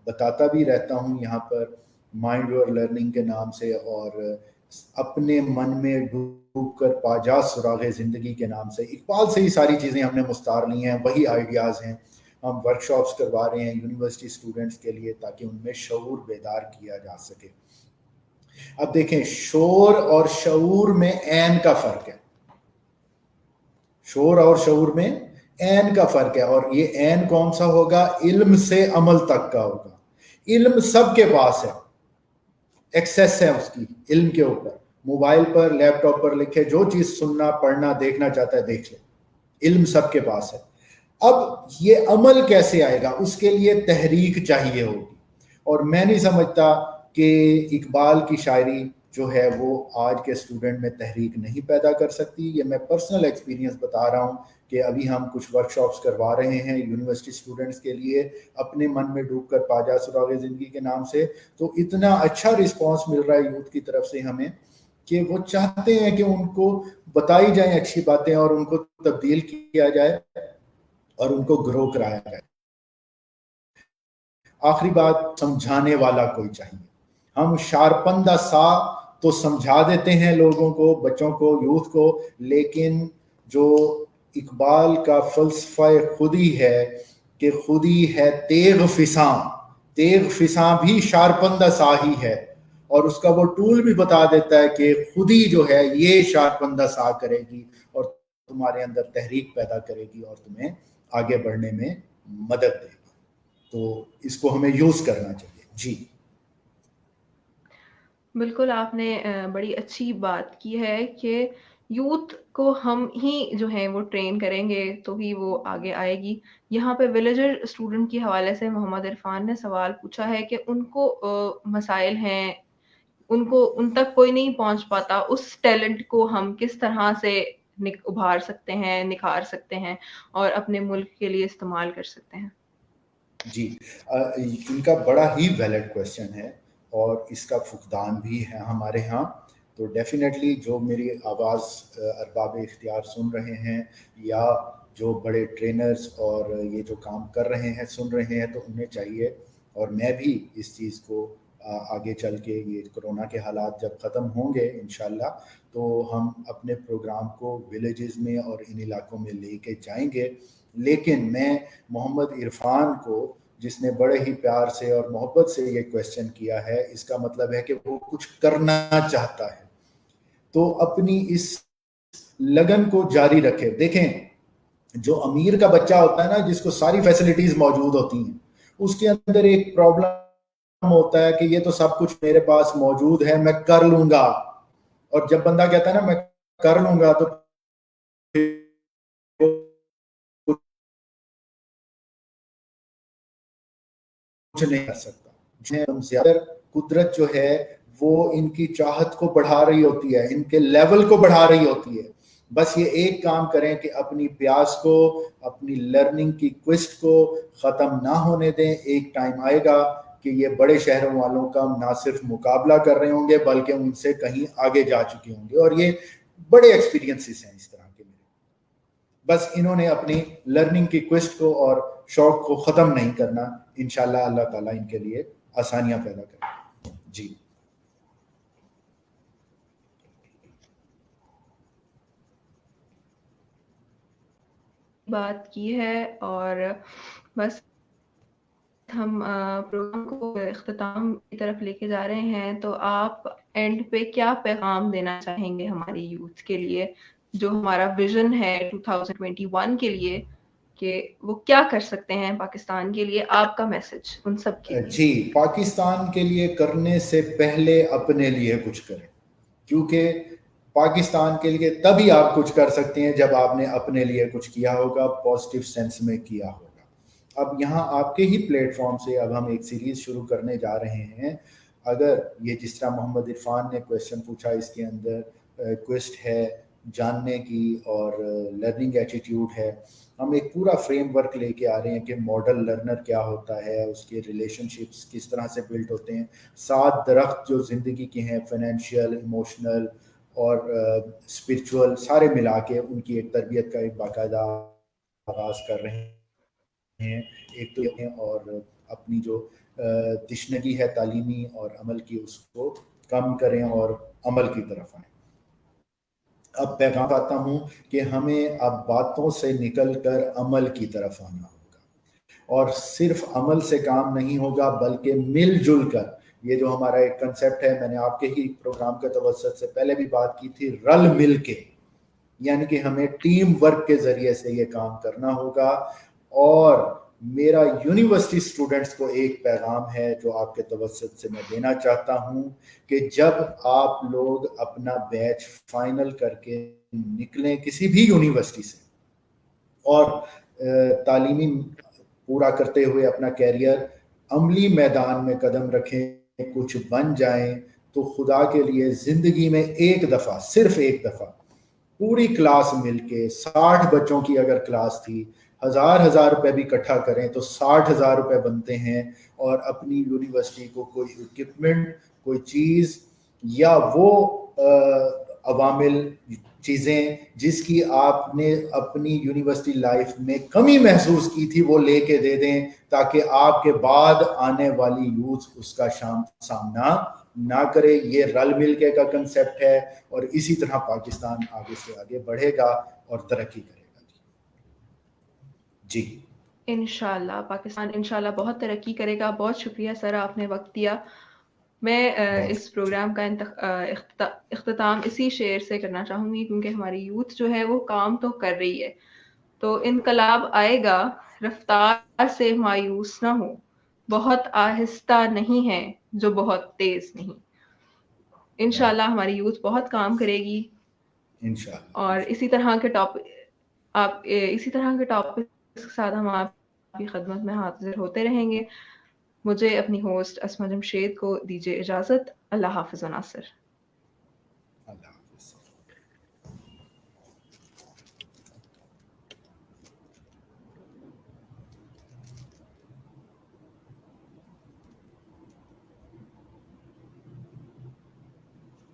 बताता भी रहता हूँ यहाँ पर, माइंड योर लर्निंग के नाम से, और अपने मन में डूब कर पाजा सुरागे ज़िंदगी के नाम से। इकबाल से ही सारी चीज़ें हमने मुस्तार ली हैं, वही आइडियाज़ हैं। हम वर्कशॉप्स करवा रहे हैं यूनिवर्सिटी स्टूडेंट्स के लिए ताकि उनमें शऊर बेदार किया जा सके। अब देखें, शोर और शऊर में ऐन का फ़र्क है। शोर और शऊर में ऐन का फ़र्क है, और ये ऐन कौन सा होगा? इल्म से अमल तक का होगा। इल्म सबके पास है, एक्सेस है उसकी इल्म के ऊपर। मोबाइल पर, लैपटॉप पर लिखे जो चीज़ सुनना, पढ़ना, देखना चाहता है देख ले, इल्म सबके पास है। अब ये अमल कैसे आएगा? उसके लिए तहरीक चाहिए होगी, और मैं नहीं समझता कि इकबाल की शायरी जो है वो आज के स्टूडेंट में तहरीक नहीं पैदा कर सकती। ये मैं पर्सनल एक्सपीरियंस बता रहा हूँ कि अभी हम कुछ वर्कशॉप्स करवा रहे हैं यूनिवर्सिटी स्टूडेंट्स के लिए, अपने मन में डूब कर पाजा सुरागे ज़िंदगी के नाम से। तो इतना अच्छा रिस्पॉन्स मिल रहा है यूथ की तरफ से हमें कि वो चाहते हैं कि उनको बताई जाए अच्छी बातें और उनको तब्दील किया जाए और उनको ग्रो कराया जाए। आखिरी बात, समझाने वाला कोई चाहिए। हम शारपंदा सा तो समझा देते हैं लोगों को, बच्चों को, यूथ को, लेकिन जो इकबाल का फलसफा खुदी है कि खुदी है तेग फिसां भी शारपंदा सा ही है, और उसका वो टूल भी बता देता है कि खुदी जो है ये शारपंदा सा करेगी और तुम्हारे अंदर तहरीक पैदा करेगी और तुम्हें आगे बढ़ने में मदद देगी। तो इसको हमें यूज़ करना चाहिए। जी। बिल्कुल, आपने बड़ी अच्छी बात की है कि यूथ को हम ही जो है वो ट्रेन करेंगे तो ही वो आगे आएगी। यहाँ पे विलेजर स्टूडेंट के हवाले से मोहम्मद इरफान ने सवाल पूछा है कि उनको मसाइल हैं, उनको उन तक कोई नहीं पहुँच पाता, उस टैलेंट को हम किस तरह से उभार सकते हैं, निखार सकते हैं और अपने मुल्क के लिए इस्तेमाल कर सकते हैं? जी, इनका बड़ा ही वैलिड क्वेश्चन है और इसका फुकदान भी है हमारे यहाँ। तो डेफिनेटली जो मेरी आवाज़ अरबाब इख्तियार सुन रहे हैं या जो बड़े ट्रेनर्स और ये जो काम कर रहे हैं सुन रहे हैं, तो उन्हें चाहिए, और मैं भी इस चीज़ को आगे चल के, ये कोरोना के हालात जब ख़त्म होंगे इंशाल्लाह, तो हम अपने प्रोग्राम को विलेजेस में और इन इलाकों में लेके जाएंगे। लेकिन मैं मोहम्मद इरफान को, जिसने बड़े ही प्यार से और मोहब्बत से ये क्वेश्चन किया है, इसका मतलब है कि वो कुछ करना चाहता है, तो अपनी इस लगन को जारी रखे। देखें, जो अमीर का बच्चा होता है ना, जिसको सारी फैसिलिटीज मौजूद होती हैं, उसके अंदर एक प्रॉब्लम ہوتا ہے کہ یہ تو سب کچھ میرے پاس موجود ہے, میں کر لوں گا. اور جب بندہ کہتا ہے نا میں کر لوں گا, تو کچھ نہیں کر سکتا. زیادہ قدرت جو ہے وہ ان کی چاہت کو بڑھا رہی ہوتی ہے, ان کے لیول کو بڑھا رہی ہوتی ہے. بس یہ ایک کام کریں کہ اپنی پیاس کو, اپنی لرننگ کی کوسٹ کو ختم نہ ہونے دیں. ایک ٹائم آئے گا کہ یہ بڑے شہروں والوں کا نہ صرف مقابلہ کر رہے ہوں گے بلکہ ان سے کہیں آگے جا چکے ہوں گے. اور یہ بڑے ایکسپیرینسز ہیں اس طرح کے. بس انہوں نے اپنی لرننگ کی کوسٹ کو اور شوق کو ختم نہیں کرنا. انشاءاللہ اللہ تعالیٰ ان کے لیے آسانیاں پیدا کرے. جی بات کی ہے, اور بس ہم پروگرام کو اختتام کی طرف لے کے جا رہے ہیں. تو آپ اینڈ پہ کیا پیغام دینا چاہیں گے ہماری یوتھ کے لیے, جو ہمارا ویژن ہے 2021 کے لیے, کہ وہ کیا کر سکتے ہیں پاکستان کے لیے؟ آپ کا میسج ان سب کے لیے. جی, پاکستان کے لیے کرنے سے پہلے اپنے لیے کچھ کریں, کیونکہ پاکستان کے لیے تبھی آپ کچھ کر سکتے ہیں جب آپ نے اپنے لیے کچھ کیا ہوگا, پازیٹیو سینس میں کیا ہوگا. اب یہاں آپ کے ہی پلیٹ فارم سے اب ہم ایک سیریز شروع کرنے جا رہے ہیں. اگر یہ جس طرح محمد عرفان نے کویشچن پوچھا, اس کے اندر کویسٹ ہے جاننے کی اور لرننگ ایٹیٹیوڈ ہے, ہم ایک پورا فریم ورک لے کے آ رہے ہیں کہ ماڈل لرنر کیا ہوتا ہے, اس کے ریلیشن شپس کس طرح سے بلڈ ہوتے ہیں. 7 درخت جو زندگی کے ہیں, فائنینشیل, ایموشنل اور اسپرچول, سارے ملا کے ان کی ایک تربیت کا ایک باقاعدہ آغاز کر رہے ہیں. ایک تو یہ, اور اپنی جو تشنگی ہے تعلیمی اور عمل کی, اس کو کم کریں اور عمل کی طرف آئیں. اب پیغام آتا ہوں کہ ہمیں اب باتوں سے نکل کر عمل کی طرف آنا ہوگا, اور صرف عمل سے کام نہیں ہوگا بلکہ مل جل کر. یہ جو ہمارا ایک کنسیپٹ ہے, میں نے آپ کے ہی پروگرام کے توسط سے پہلے بھی بات کی تھی, رل مل کے, یعنی کہ ہمیں ٹیم ورک کے ذریعے سے یہ کام کرنا ہوگا. اور میرا یونیورسٹی اسٹوڈنٹس کو ایک پیغام ہے جو آپ کے توسط سے میں دینا چاہتا ہوں, کہ جب آپ لوگ اپنا بیچ فائنل کر کے نکلیں کسی بھی یونیورسٹی سے, اور تعلیمی پورا کرتے ہوئے اپنا کیریئر عملی میدان میں قدم رکھیں, کچھ بن جائیں, تو خدا کے لیے زندگی میں ایک دفعہ, صرف ایک دفعہ پوری کلاس مل کے, 60 بچوں کی اگر کلاس تھی, 1000 روپے بھی اکٹھا کریں تو 60,000 روپے بنتے ہیں. اور اپنی یونیورسٹی کو کوئی اکوپمنٹ, کوئی چیز یا وہ عوامل, چیزیں جس کی آپ نے اپنی یونیورسٹی لائف میں کمی محسوس کی تھی, وہ لے کے دے دیں, تاکہ آپ کے بعد آنے والی یوتھ اس کا سامنا نہ کرے. یہ رل مل کے کا کنسیپٹ ہے, اور اسی طرح پاکستان آگے سے آگے بڑھے گا اور ترقی کرے گا. جی انشاءاللہ پاکستان انشاءاللہ بہت ترقی کرے گا. بہت شکریہ سر, آپ نے وقت دیا. میں اس پروگرام کا اختتام اسی شعر سے کرنا چاہوں گی, کیونکہ ہماری یوتھ جو ہے وہ کام تو کر رہی ہے. تو انقلاب آئے گا, رفتار سے مایوس نہ ہو, بہت آہستہ نہیں ہے جو بہت تیز نہیں. انشاءاللہ ہماری یوتھ بہت کام کرے گی, انشاءاللہ. اور اسی طرح کے ٹاپک کے ساتھ ہم آپ کی خدمت میں حاضر ہوتے رہیں گے. مجھے اپنی ہوسٹ اسما جمشید کو دیجیے اجازت. اللہ حافظ و ناصر.